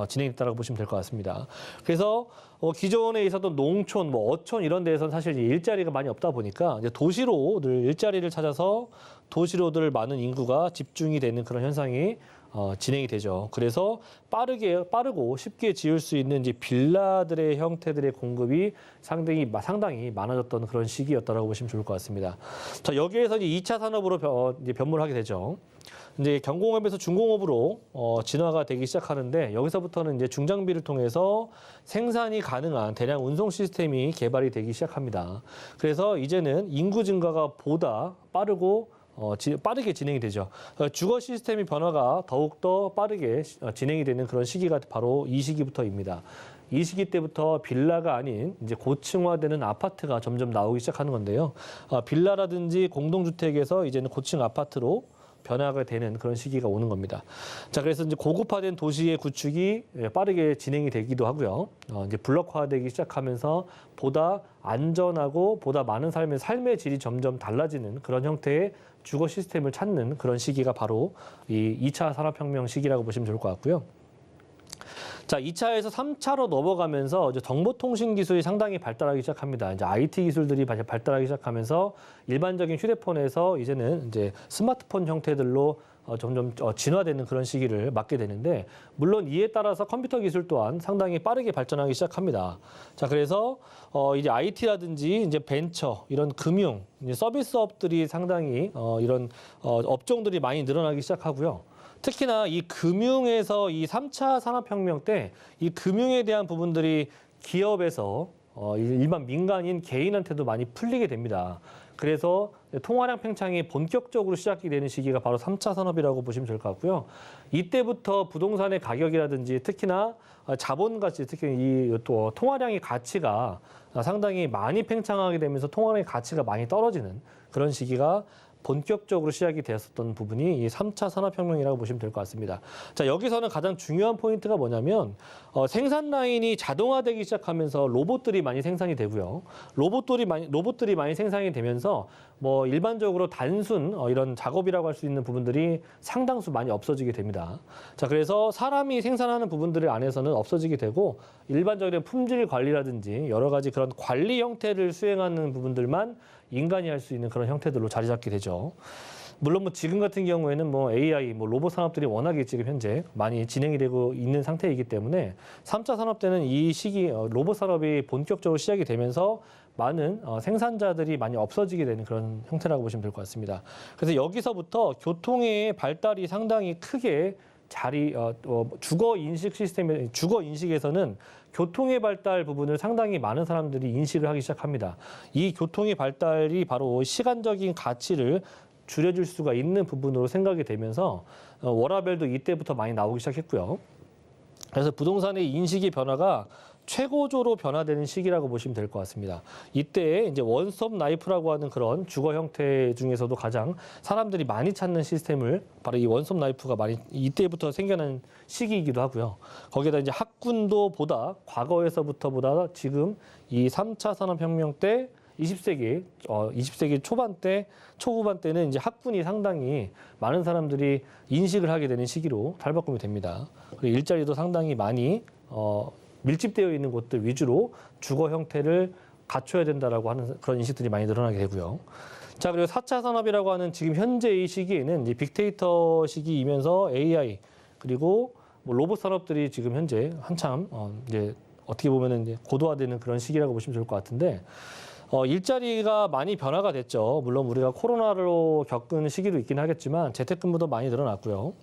진행됐다고 보시면 될 것 같습니다. 그래서 기존에 있었던 농촌, 어촌 이런 데에서는 사실 일자리가 많이 없다 보니까 이제 도시로 늘 일자리를 찾아서 도시로 늘 많은 인구가 집중이 되는 그런 현상이 진행이 되죠. 그래서 빠르고 쉽게 지을 수 있는 이제 빌라들의 형태들의 공급이 상당히 많아졌던 그런 시기였다라고 보시면 좋을 것 같습니다. 자, 여기에서 이제 2차 산업으로 이제 변모를 하게 되죠. 이제 경공업에서 중공업으로 진화가 되기 시작하는데 여기서부터는 이제 중장비를 통해서 생산이 가능한 대량 운송 시스템이 개발이 되기 시작합니다. 그래서 이제는 인구 증가가 보다 빠르게 진행이 되죠. 주거 시스템의 변화가 더욱더 빠르게 진행이 되는 그런 시기가 바로 이 시기부터입니다. 이 시기 때부터 빌라가 아닌 이제 고층화되는 아파트가 점점 나오기 시작하는 건데요. 빌라라든지 공동주택에서 이제는 고층 아파트로 변화가 되는 그런 시기가 오는 겁니다. 자, 그래서 이제 고급화된 도시의 구축이 빠르게 진행이 되기도 하고요. 이제 블록화되기 시작하면서 보다 안전하고 보다 많은 삶의 질이 점점 달라지는 그런 형태의 주거 시스템을 찾는 그런 시기가 바로 이 2차 산업혁명 시기라고 보시면 좋을 것 같고요. 자, 2차에서 3차로 넘어가면서 이제 정보통신 기술이 상당히 발달하기 시작합니다. 이제 IT 기술들이 발달하기 시작하면서 일반적인 휴대폰에서 이제는 이제 스마트폰 형태들로 점점 진화되는 그런 시기를 맞게 되는데, 물론 이에 따라서 컴퓨터 기술 또한 상당히 빠르게 발전하기 시작합니다. 자, 그래서 이제 IT라든지 이제 벤처, 이런 금융, 이제 서비스업들이 상당히 이런 업종들이 많이 늘어나기 시작하고요. 특히나 이 금융에서 이 3차 산업혁명 때 이 금융에 대한 부분들이 기업에서 일반 민간인 개인한테도 많이 풀리게 됩니다. 그래서 통화량 팽창이 본격적으로 시작이 되는 시기가 바로 3차 산업이라고 보시면 될 것 같고요. 이때부터 부동산의 가격이라든지 특히나 자본 가치, 특히 이 또 통화량의 가치가 상당히 많이 팽창하게 되면서 통화량의 가치가 많이 떨어지는 그런 시기가 본격적으로 시작이 되었었던 부분이 이 3차 산업혁명이라고 보시면 될 것 같습니다. 자, 여기서는 가장 중요한 포인트가 뭐냐면 생산 라인이 자동화되기 시작하면서 로봇들이 많이 생산이 되고요. 로봇들이 많이 생산이 되면서 뭐 일반적으로 단순 이런 작업이라고 할 수 있는 부분들이 상당수 많이 없어지게 됩니다. 자, 그래서 사람이 생산하는 부분들 안에서는 없어지게 되고 일반적인 품질 관리라든지 여러 가지 그런 관리 형태를 수행하는 부분들만 인간이 할 수 있는 그런 형태들로 자리 잡게 되죠. 물론 뭐 지금 같은 경우에는 뭐 AI, 뭐 로봇 산업들이 워낙에 지금 현재 많이 진행이 되고 있는 상태이기 때문에 3차 산업 때는 이 시기 로봇 산업이 본격적으로 시작이 되면서 많은 생산자들이 많이 없어지게 되는 그런 형태라고 보시면 될 것 같습니다. 그래서 여기서부터 교통의 발달이 상당히 크게 주거 인식에서는 교통의 발달 부분을 상당히 많은 사람들이 인식을 하기 시작합니다. 이 교통의 발달이 바로 시간적인 가치를 줄여줄 수가 있는 부분으로 생각이 되면서 워라밸도 이때부터 많이 나오기 시작했고요. 그래서 부동산의 인식의 변화가 최고조로 변화되는 시기라고 보시면 될 것 같습니다. 이때 이제 원스톱 라이프라고 하는 그런 주거 형태 중에서도 가장 사람들이 많이 찾는 시스템을 바로 이 원스톱 라이프가 많이 이때부터 생겨난 시기이기도 하고요. 거기에다 이제 학군도 과거에서부터보다 지금 이 3차 산업혁명 때 20세기 초후반 때는 이제 학군이 상당히 많은 사람들이 인식을 하게 되는 시기로 탈바꿈이 됩니다. 그리고 일자리도 상당히 많이 밀집되어 있는 곳들 위주로 주거 형태를 갖춰야 된다라고 하는 그런 인식들이 많이 늘어나게 되고요. 자, 그리고 4차 산업이라고 하는 지금 현재 이 시기에는 이제 빅데이터 시기이면서 AI 그리고 뭐 로봇 산업들이 지금 현재 한참 이제 어떻게 보면은 이제 고도화되는 그런 시기라고 보시면 좋을 것 같은데 일자리가 많이 변화가 됐죠. 물론 우리가 코로나로 겪은 시기도 있긴 하겠지만 재택근무도 많이 늘어났고요.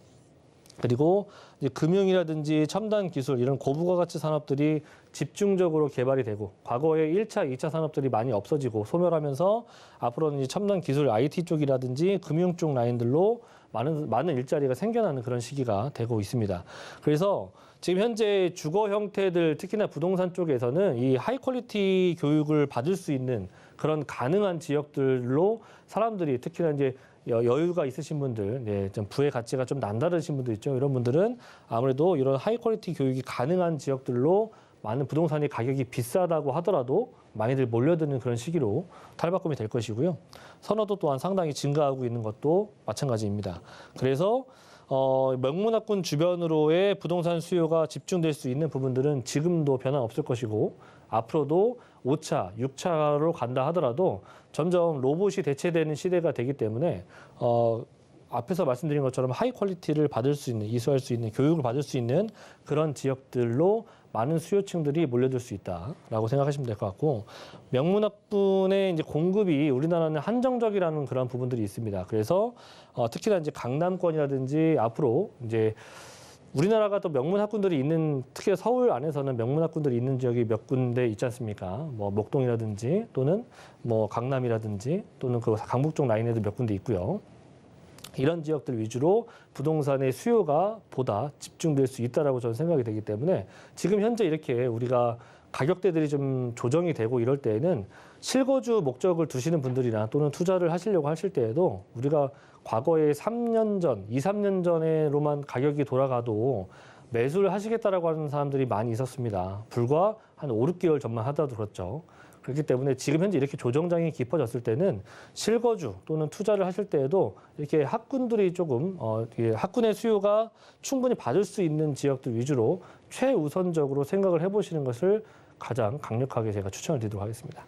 그리고 이제 금융이라든지 첨단 기술 이런 고부가가치 산업들이 집중적으로 개발이 되고 과거에 1차, 2차 산업들이 많이 없어지고 소멸하면서 앞으로는 이제 첨단 기술 IT 쪽이라든지 금융 쪽 라인들로 많은 일자리가 생겨나는 그런 시기가 되고 있습니다. 그래서 지금 현재 주거 형태들 특히나 부동산 쪽에서는 이 하이 퀄리티 교육을 받을 수 있는 그런 가능한 지역들로 사람들이 특히나 이제 여유가 있으신 분들, 좀 부의 가치가 좀 남다르신 분들 있죠. 이런 분들은 아무래도 이런 하이 퀄리티 교육이 가능한 지역들로 많은 부동산이 가격이 비싸다고 하더라도 많이들 몰려드는 그런 시기로 탈바꿈이 될 것이고요. 선호도 또한 상당히 증가하고 있는 것도 마찬가지입니다. 그래서 명문학군 주변으로의 부동산 수요가 집중될 수 있는 부분들은 지금도 변화 없을 것이고 앞으로도 5차, 6차로 간다 하더라도 점점 로봇이 대체되는 시대가 되기 때문에 앞에서 말씀드린 것처럼 하이 퀄리티를 받을 수 있는, 이수할 수 있는, 교육을 받을 수 있는 그런 지역들로 많은 수요층들이 몰려들 수 있다라고 생각하시면 될 것 같고, 명문학군의 이제 공급이 우리나라는 한정적이라는 그런 부분들이 있습니다. 그래서 특히나 이제 강남권이라든지 앞으로 이제 우리나라가 또 명문학군들이 있는, 특히 서울 안에서는 명문학군들이 있는 지역이 몇 군데 있지 않습니까? 뭐 목동이라든지 또는 뭐 강남이라든지 또는 그 강북 쪽 라인에도 몇 군데 있고요. 이런 지역들 위주로 부동산의 수요가 보다 집중될 수 있다라고 저는 생각이 되기 때문에 지금 현재 이렇게 우리가 가격대들이 좀 조정이 되고 이럴 때에는 실거주 목적을 두시는 분들이나 또는 투자를 하시려고 하실 때에도 우리가 과거에 3년 전, 2, 3년 전에로만 가격이 돌아가도 매수를 하시겠다라고 하는 사람들이 많이 있었습니다. 불과 한 5, 6개월 전만 하더라도 그렇죠. 그렇기 때문에 지금 현재 이렇게 조정장이 깊어졌을 때는 실거주 또는 투자를 하실 때에도 이렇게 학군들이 조금 학군의 수요가 충분히 받을 수 있는 지역들 위주로 최우선적으로 생각을 해보시는 것을 가장 강력하게 제가 추천을 드리도록 하겠습니다.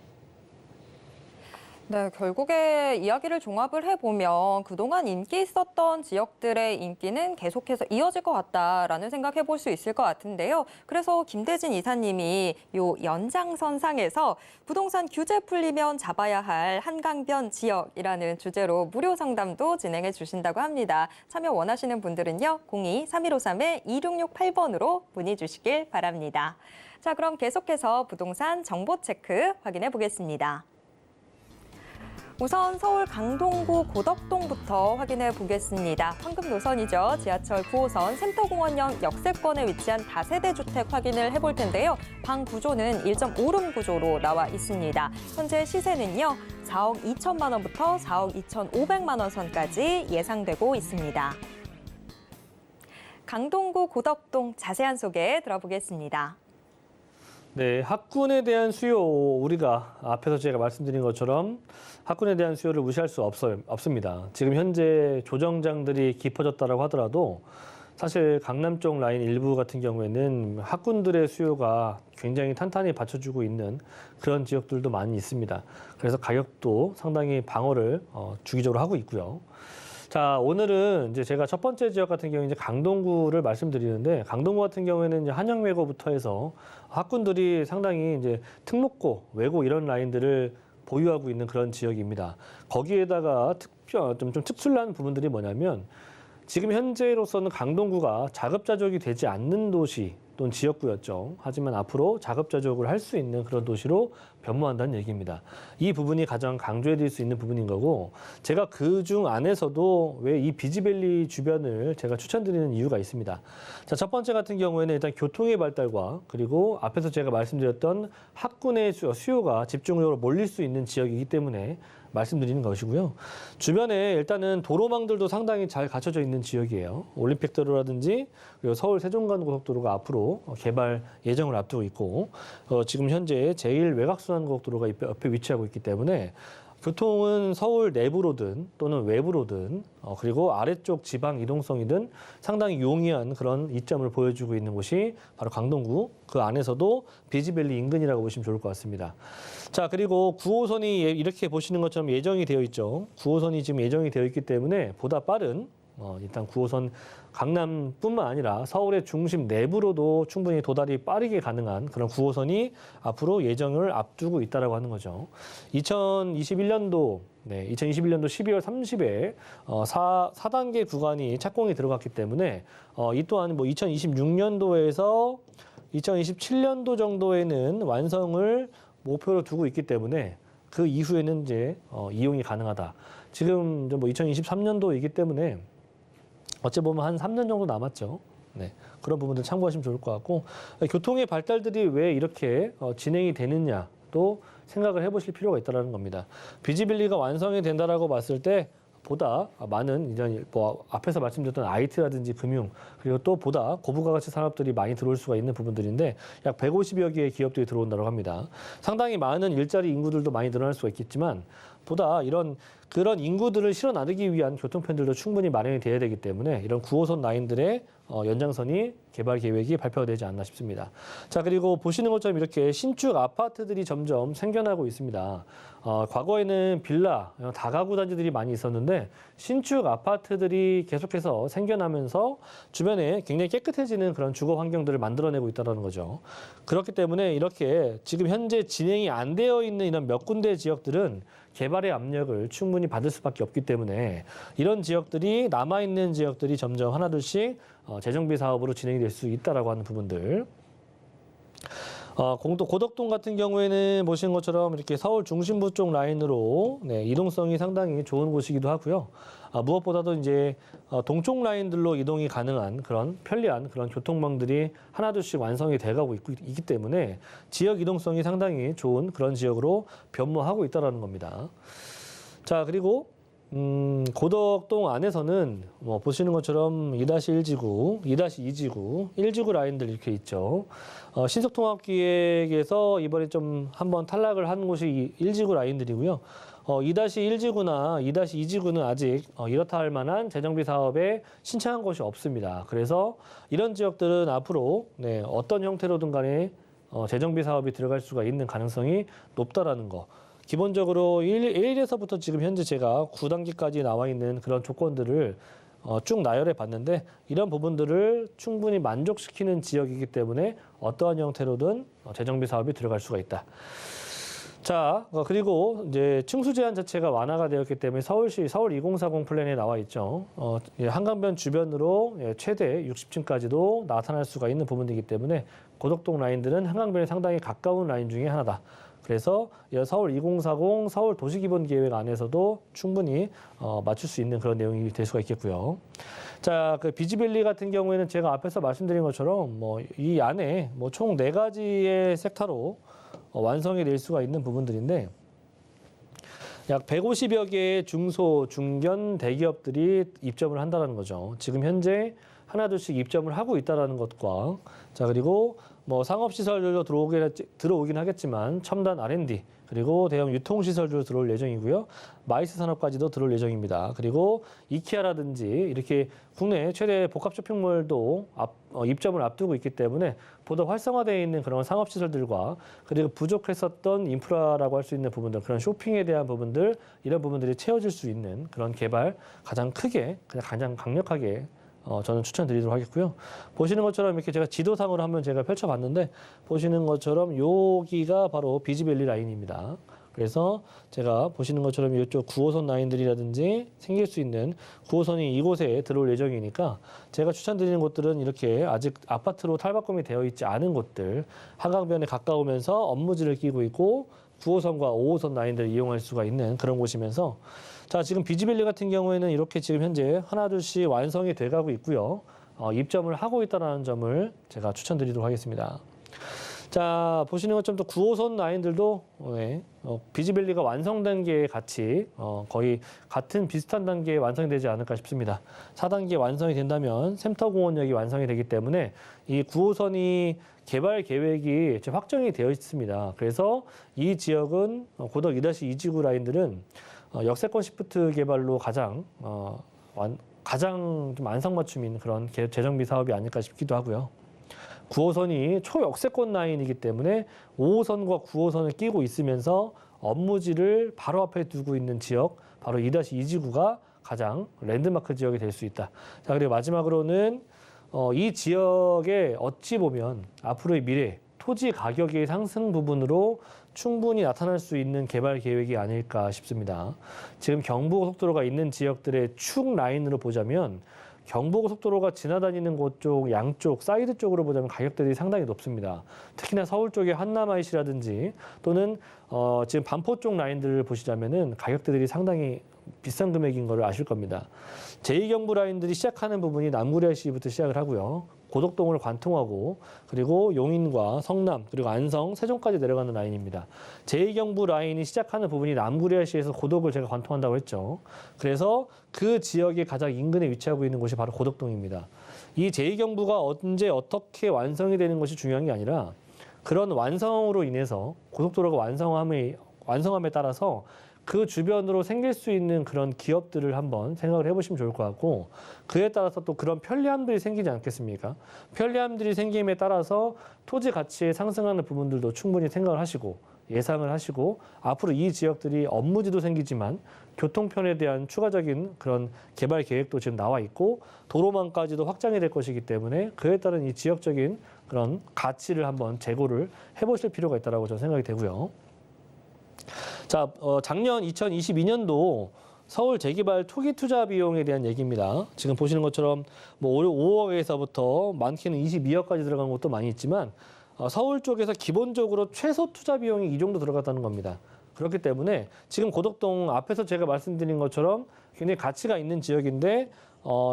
네, 결국에 이야기를 종합을 해보면 그동안 인기 있었던 지역들의 인기는 계속해서 이어질 것 같다라는 생각해 볼 수 있을 것 같은데요. 그래서 김대진 이사님이 요 연장선상에서 부동산 규제 풀리면 잡아야 할 한강변 지역이라는 주제로 무료 상담도 진행해 주신다고 합니다. 참여 원하시는 분들은요, 02-3153-2668번으로 문의 주시길 바랍니다. 자, 그럼 계속해서 부동산 정보 체크 확인해 보겠습니다. 우선 서울 강동구 고덕동부터 확인해 보겠습니다. 황금 노선이죠. 지하철 9호선 센터공원역 역세권에 위치한 다세대 주택 확인을 해볼 텐데요. 방 구조는 1.5룸 구조로 나와 있습니다. 현재 시세는요, 4억 2천만 원부터 4억 2,500만 원 선까지 예상되고 있습니다. 강동구 고덕동 자세한 소개 들어보겠습니다. 네, 학군에 대한 수요, 우리가 앞에서 제가 말씀드린 것처럼 학군에 대한 수요를 무시할 수 없습니다. 지금 현재 조정장들이 깊어졌다고 하더라도 사실 강남 쪽 라인 일부 같은 경우에는 학군들의 수요가 굉장히 탄탄히 받쳐주고 있는 그런 지역들도 많이 있습니다. 그래서 가격도 상당히 방어를 주기적으로 하고 있고요. 자, 오늘은 이제 제가 첫 번째 지역 같은 경우에 이제 강동구를 말씀드리는데, 강동구 같은 경우에는 이제 한영외고부터 해서 학군들이 상당히 이제 특목고, 외고 이런 라인들을 보유하고 있는 그런 지역입니다. 거기에다가 좀 특출난 부분들이 뭐냐면, 지금 현재로서는 강동구가 자급자족이 되지 않는 도시 또는 지역구였죠. 하지만 앞으로 자급자족을 할 수 있는 그런 도시로 변모한다는 얘기입니다. 이 부분이 가장 강조해드릴 수 있는 부분인 거고, 제가 그중 안에서도 왜 이 비지밸리 주변을 제가 추천드리는 이유가 있습니다. 자, 첫 번째 같은 경우에는 일단 교통의 발달과 그리고 앞에서 제가 말씀드렸던 학군의 수요가 집중적으로 몰릴 수 있는 지역이기 때문에 말씀드리는 것이고요. 주변에 일단은 도로망들도 상당히 잘 갖춰져 있는 지역이에요. 올림픽도로라든지 그리고 서울 세종간고속도로가 앞으로 개발 예정을 앞두고 있고, 지금 현재 제1외곽순환고속도로가 옆에 위치하고 있기 때문에 교통은 서울 내부로든 또는 외부로든 그리고 아래쪽 지방 이동성이든 상당히 용이한 그런 이점을 보여주고 있는 곳이 바로 강동구, 그 안에서도 비지밸리 인근이라고 보시면 좋을 것 같습니다. 자, 그리고 9호선이 이렇게 보시는 것처럼 예정이 되어 있죠. 9호선이 지금 예정이 되어 있기 때문에 보다 빠른 일단 9호선 강남뿐만 아니라 서울의 중심 내부로도 충분히 도달이 빠르게 가능한 그런 9호선이 앞으로 예정을 앞두고 있다라고 하는 거죠. 2021년도 12월 30일 4단계 구간이 착공이 들어갔기 때문에 이 또한 뭐 2026년도에서 2027년도 정도에는 완성을 목표로 두고 있기 때문에 그 이후에는 이제 이용이 가능하다. 지금 뭐 2023년도이기 때문에 어찌 보면 한 3년 정도 남았죠. 네, 그런 부분들 참고하시면 좋을 것 같고, 교통의 발달들이 왜 이렇게 진행이 되느냐 또 생각을 해보실 필요가 있다는 겁니다. 비지빌리가 완성이 된다라고 봤을 때 보다 많은 이런 뭐 앞에서 말씀드렸던 IT라든지 금융, 그리고 또 보다 고부가가치 산업들이 많이 들어올 수가 있는 부분들인데 약 150여 개의 기업들이 들어온다고 합니다. 상당히 많은 일자리 인구들도 많이 늘어날 수가 있겠지만 보다 그런 인구들을 실어 나르기 위한 교통편들도 충분히 마련이 돼야 되기 때문에 이런 9호선 라인들의 연장선이 개발 계획이 발표가 되지 않나 싶습니다. 자, 그리고 보시는 것처럼 이렇게 신축 아파트들이 점점 생겨나고 있습니다. 과거에는 빌라, 다가구 단지들이 많이 있었는데 신축 아파트들이 계속해서 생겨나면서 주변에 굉장히 깨끗해지는 그런 주거 환경들을 만들어내고 있다는 거죠. 그렇기 때문에 이렇게 지금 현재 진행이 안 되어 있는 이런 몇 군데 지역들은 개발의 압력을 충분히 받을 수밖에 없기 때문에 이런 지역들이 남아있는 지역들이 점점 하나둘씩 재정비 사업으로 진행이 될 수 있다라고 하는 부분들. 고덕동 같은 경우에는 보시는 것처럼 이렇게 서울 중심부 쪽 라인으로 이동성이 상당히 좋은 곳이기도 하고요. 무엇보다도 이제 동쪽 라인들로 이동이 가능한 그런 편리한 그런 교통망들이 하나둘씩 완성이 돼가고 있기 때문에 지역 이동성이 상당히 좋은 그런 지역으로 변모하고 있다는 겁니다. 자, 그리고 고덕동 안에서는 보시는 것처럼 2-1지구, 2-2지구, 1지구 라인들 이렇게 있죠. 신속통합기획에서 이번에 좀 한번 탈락을 한 곳이 1지구 라인들이고요. 2-1지구나 2-2지구는 아직 이렇다 할 만한 재정비 사업에 신청한 곳이 없습니다. 그래서 이런 지역들은 앞으로 어떤 형태로든 간에 재정비 사업이 들어갈 수가 있는 가능성이 높다라는 거. 기본적으로 1에서부터 지금 현재 제가 9단계까지 나와 있는 그런 조건들을 쭉 나열해 봤는데 이런 부분들을 충분히 만족시키는 지역이기 때문에 어떠한 형태로든 재정비 사업이 들어갈 수가 있다. 자, 그리고 이제 층수 제한 자체가 완화가 되었기 때문에 서울시 서울 2040 플랜에 나와 있죠. 한강변 주변으로 최대 60층까지도 나타날 수가 있는 부분이기 때문에 고덕동 라인들은 한강변에 상당히 가까운 라인 중에 하나다. 그래서 서울 2040 서울 도시기본계획 안에서도 충분히 맞출 수 있는 그런 내용이 될 수가 있겠고요. 자, 그 비지밸리 같은 경우에는 제가 앞에서 말씀드린 것처럼 이 안에 총 4가지의 섹터로 완성이 될 수가 있는 부분들인데 약 150여 개의 중소, 중견 대기업들이 입점을 한다는 거죠. 지금 현재 하나둘씩 입점을 하고 있다는 것과 자, 그리고 상업시설들도 들어오긴 하겠지만 첨단 R&D 그리고 대형 유통시설도 들어올 예정이고요. 마이스 산업까지도 들어올 예정입니다. 그리고 이케아라든지 이렇게 국내 최대 복합 쇼핑몰도 입점을 앞두고 있기 때문에 보다 활성화되어 있는 그런 상업시설들과 그리고 부족했었던 인프라라고 할 수 있는 부분들, 그런 쇼핑에 대한 부분들, 이런 부분들이 채워질 수 있는 그런 개발 가장 크게, 그냥 가장 강력하게 저는 추천드리도록 하겠고요. 보시는 것처럼 이렇게 제가 지도상으로 한번 제가 펼쳐봤는데 보시는 것처럼 여기가 바로 비지밸리 라인입니다. 그래서 제가 보시는 것처럼 이쪽 9호선 라인들이라든지 생길 수 있는 9호선이 이곳에 들어올 예정이니까 제가 추천드리는 곳들은 이렇게 아직 아파트로 탈바꿈이 되어 있지 않은 곳들, 한강변에 가까우면서 업무지를 끼고 있고 9호선과 5호선 라인들을 이용할 수가 있는 그런 곳이면서 자, 지금 비지밸리 같은 경우에는 이렇게 지금 현재 하나둘씩 완성이 돼가고 있고요. 입점을 하고 있다는 점을 제가 추천드리도록 하겠습니다. 자, 보시는 것처럼 또 9호선 라인들도 비지밸리가 완성된 게 같이 거의 같은 비슷한 단계에 완성이 되지 않을까 싶습니다. 4단계 완성이 된다면 샘터공원역이 완성이 되기 때문에 이 9호선이 개발 계획이 확정이 되어 있습니다. 그래서 이 지역은 고덕 2-2지구 라인들은 역세권 시프트 개발로 가장 좀 안성맞춤인 그런 재정비 사업이 아닐까 싶기도 하고요. 9호선이 초역세권 라인이기 때문에 5호선과 9호선을 끼고 있으면서 업무지를 바로 앞에 두고 있는 지역, 바로 2-2지구가 가장 랜드마크 지역이 될 수 있다. 자, 그리고 마지막으로는 이 지역에 어찌 보면 앞으로의 미래, 토지 가격의 상승 부분으로 충분히 나타날 수 있는 개발 계획이 아닐까 싶습니다. 지금 경부고속도로가 있는 지역들의 축 라인으로 보자면 경부고속도로가 지나다니는 곳 쪽, 양쪽, 사이드 쪽으로 보자면 가격대들이 상당히 높습니다. 특히나 서울 쪽의 한남IC라든지 또는 지금 반포 쪽 라인들을 보시자면은 가격대들이 상당히 비싼 금액인 걸 아실 겁니다. 제2경부 라인들이 시작하는 부분이 남구리IC부터 시작을 하고요. 고덕동을 관통하고 그리고 용인과 성남 그리고 안성, 세종까지 내려가는 라인입니다. 제2경부 라인이 시작하는 부분이 남구리IC에서 고덕을 제가 관통한다고 했죠. 그래서 그 지역의 가장 인근에 위치하고 있는 곳이 바로 고덕동입니다. 이 제2경부가 언제 어떻게 완성이 되는 것이 중요한 게 아니라 그런 완성으로 인해서 고속도로가 완성함에 따라서 그 주변으로 생길 수 있는 그런 기업들을 한번 생각을 해보시면 좋을 것 같고 그에 따라서 또 그런 편리함들이 생기지 않겠습니까? 편리함들이 생김에 따라서 토지 가치에 상승하는 부분들도 충분히 생각을 하시고 예상을 하시고 앞으로 이 지역들이 업무지도 생기지만 교통편에 대한 추가적인 그런 개발 계획도 지금 나와 있고 도로망까지도 확장이 될 것이기 때문에 그에 따른 이 지역적인 그런 가치를 한번 재고를 해보실 필요가 있다고 저는 생각이 되고요. 자, 작년 2022년도 서울 재개발 초기 투자 비용에 대한 얘기입니다. 지금 보시는 것처럼 뭐 5억에서부터 많게는 22억까지 들어간 것도 많이 있지만 서울 쪽에서 기본적으로 최소 투자 비용이 이 정도 들어갔다는 겁니다. 그렇기 때문에 지금 고덕동 앞에서 제가 말씀드린 것처럼 굉장히 가치가 있는 지역인데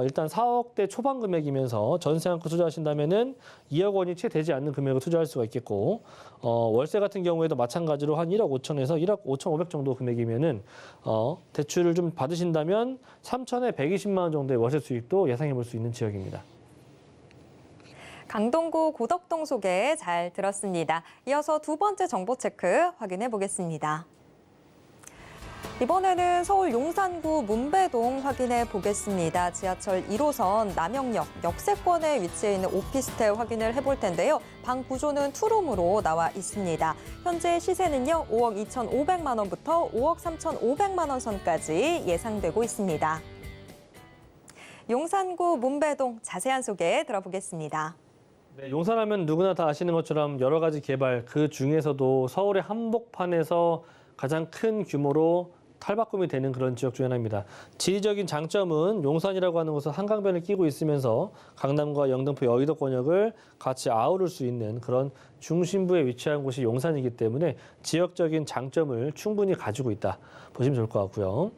일단 4억대 초반 금액이면서 전세 안고 투자하신다면은 2억 원이 채 되지 않는 금액을 투자할 수가 있겠고 월세 같은 경우에도 마찬가지로 한 1억 5천에서 1억 5천5백 정도 금액이면은 대출을 좀 받으신다면 3천에 120만 원 정도의 월세 수익도 예상해 볼 수 있는 지역입니다. 강동구 고덕동 소개 잘 들었습니다. 이어서 두 번째 정보 체크 확인해 보겠습니다. 이번에는 서울 용산구 문배동 확인해 보겠습니다. 지하철 1호선 남영역 역세권에 위치해 있는 오피스텔 확인을 해볼 텐데요. 방 구조는 투룸으로 나와 있습니다. 현재 시세는요, 5억 2,500만 원부터 5억 3,500만 원 선까지 예상되고 있습니다. 용산구 문배동 자세한 소개 들어보겠습니다. 네, 용산하면 누구나 다 아시는 것처럼 여러 가지 개발, 그 중에서도 서울의 한복판에서 가장 큰 규모로 탈바꿈이 되는 그런 지역 중 하나입니다. 지리적인 장점은 용산이라고 하는 곳은 한강변을 끼고 있으면서 강남과 영등포 여의도권역을 같이 아우를 수 있는 그런 중심부에 위치한 곳이 용산이기 때문에 지역적인 장점을 충분히 가지고 있다 보시면 좋을 것 같고요.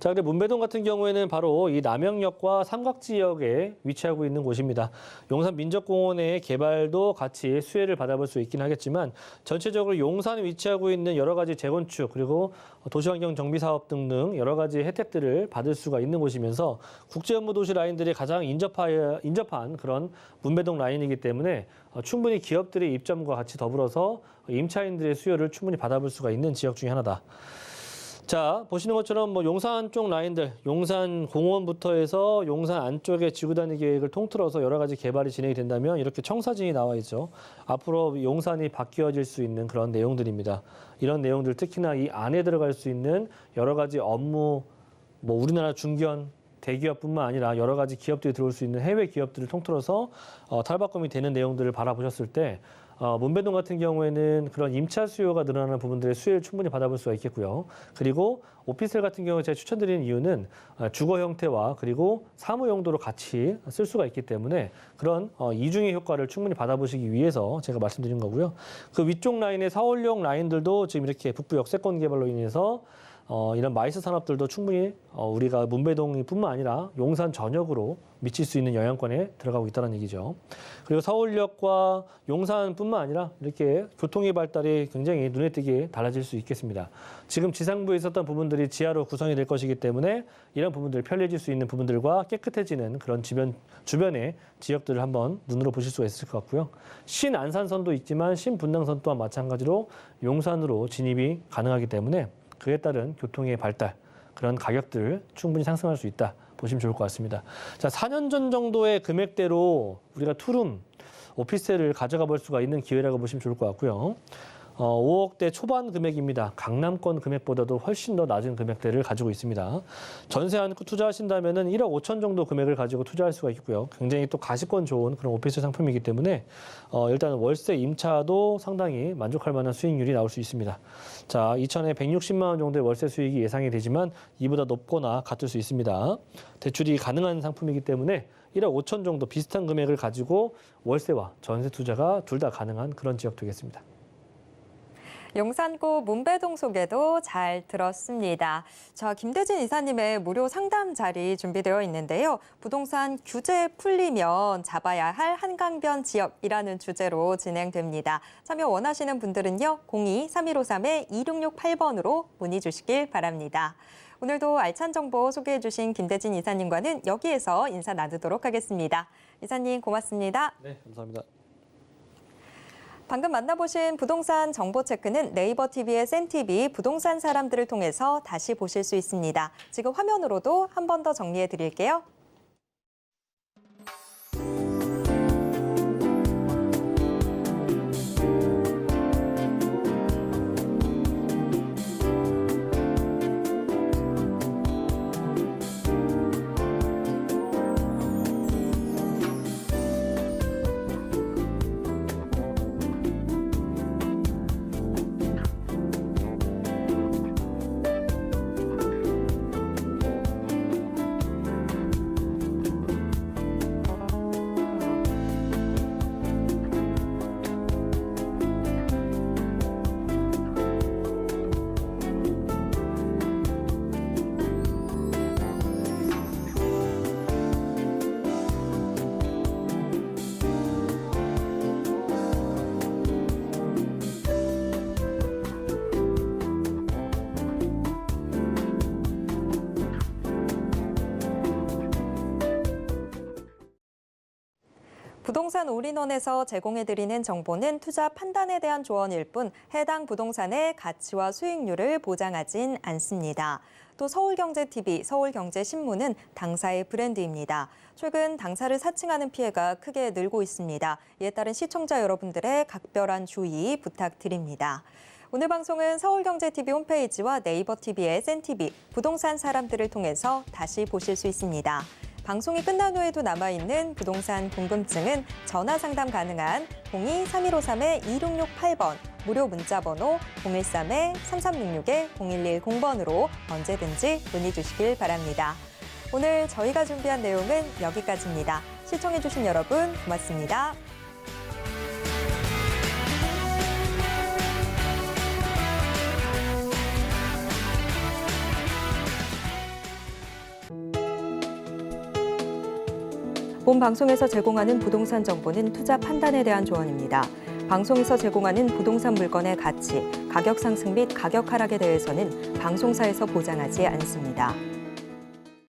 자, 그리고 문배동 같은 경우에는 바로 이 남영역과 삼각지역에 위치하고 있는 곳입니다. 용산 민족공원의 개발도 같이 수혜를 받아볼 수 있긴 하겠지만 전체적으로 용산에 위치하고 있는 여러 가지 재건축 그리고 도시환경 정비 사업 등등 여러 가지 혜택들을 받을 수가 있는 곳이면서 국제업무도시 라인들이 가장 인접한 그런 문배동 라인이기 때문에 충분히 기업들의 입점과 같이 더불어서 임차인들의 수요를 충분히 받아볼 수가 있는 지역 중에 하나다. 자, 보시는 것처럼 뭐 용산 쪽 라인들, 용산 공원부터 해서 용산 안쪽의 지구단위 계획을 통틀어서 여러 가지 개발이 진행이 된다면 이렇게 청사진이 나와 있죠. 앞으로 용산이 바뀌어질 수 있는 그런 내용들입니다. 이런 내용들 특히나 이 안에 들어갈 수 있는 여러 가지 업무, 뭐 우리나라 중견 대기업뿐만 아니라 여러 가지 기업들이 들어올 수 있는 해외 기업들을 통틀어서 탈바꿈이 되는 내용들을 바라보셨을 때 문배동 같은 경우에는 그런 임차 수요가 늘어나는 부분들의 수혜를 충분히 받아볼 수가 있겠고요. 그리고 오피스텔 같은 경우에 제가 추천드리는 이유는 주거 형태와 그리고 사무 용도로 같이 쓸 수가 있기 때문에 그런 이중의 효과를 충분히 받아보시기 위해서 제가 말씀드린 거고요. 그 위쪽 라인의 서울역 라인들도 지금 이렇게 북부 역세권 개발로 인해서 이런 마이스 산업들도 충분히 우리가 문배동뿐만 아니라 용산 전역으로 미칠 수 있는 영향권에 들어가고 있다는 얘기죠. 그리고 서울역과 용산뿐만 아니라 이렇게 교통의 발달이 굉장히 눈에 띄게 달라질 수 있겠습니다. 지금 지상부에 있었던 부분들이 지하로 구성이 될 것이기 때문에 이런 부분들 편리해질 수 있는 부분들과 깨끗해지는 그런 주변의 지역들을 한번 눈으로 보실 수가 있을 것 같고요. 신안산선도 있지만 신분당선 또한 마찬가지로 용산으로 진입이 가능하기 때문에 그에 따른 교통의 발달, 그런 가격들 충분히 상승할 수 있다 보시면 좋을 것 같습니다. 자, 4년 전 정도의 금액대로 우리가 투룸, 오피스텔을 가져가 볼 수가 있는 기회라고 보시면 좋을 것 같고요. 5억대 초반 금액입니다. 강남권 금액보다도 훨씬 더 낮은 금액대를 가지고 있습니다. 전세 안고 투자하신다면은 1억 5천 정도 금액을 가지고 투자할 수가 있고요. 굉장히 또 가시권 좋은 그런 오피스 상품이기 때문에 일단 월세 임차도 상당히 만족할 만한 수익률이 나올 수 있습니다. 자, 2천에 160만 원 정도의 월세 수익이 예상이 되지만 이보다 높거나 같을 수 있습니다. 대출이 가능한 상품이기 때문에 1억 5천 정도 비슷한 금액을 가지고 월세와 전세 투자가 둘 다 가능한 그런 지역 되겠습니다. 용산구 문배동 소개도 잘 들었습니다. 자, 김대진 이사님의 무료 상담 자리 준비되어 있는데요. 부동산 규제 풀리면 잡아야 할 한강변 지역이라는 주제로 진행됩니다. 참여 원하시는 분들은요. 02-3153-2668번으로 문의 주시길 바랍니다. 오늘도 알찬 정보 소개해 주신 김대진 이사님과는 여기에서 인사 나누도록 하겠습니다. 이사님 고맙습니다. 네, 감사합니다. 방금 만나보신 부동산 정보 체크는 네이버 TV의 센TV 부동산 사람들을 통해서 다시 보실 수 있습니다. 지금 화면으로도 한 번 더 정리해 드릴게요. 부동산 올인원에서 제공해드리는 정보는 투자 판단에 대한 조언일 뿐 해당 부동산의 가치와 수익률을 보장하진 않습니다. 또 서울경제TV, 서울경제신문은 당사의 브랜드입니다. 최근 당사를 사칭하는 피해가 크게 늘고 있습니다. 이에 따른 시청자 여러분들의 각별한 주의 부탁드립니다. 오늘 방송은 서울경제TV 홈페이지와 네이버TV의 센TV, 부동산 사람들을 통해서 다시 보실 수 있습니다. 방송이 끝난 후에도 남아있는 부동산 궁금증은 전화 상담 가능한 02-3153-2668번, 무료 문자번호 013-3366-0110번으로 언제든지 문의 주시길 바랍니다. 오늘 저희가 준비한 내용은 여기까지입니다. 시청해주신 여러분 고맙습니다. 본 방송에서 제공하는 부동산 정보는 투자 판단에 대한 조언입니다. 방송에서 제공하는 부동산 물건의 가치, 가격 상승 및 가격 하락에 대해서는 방송사에서 보장하지 않습니다.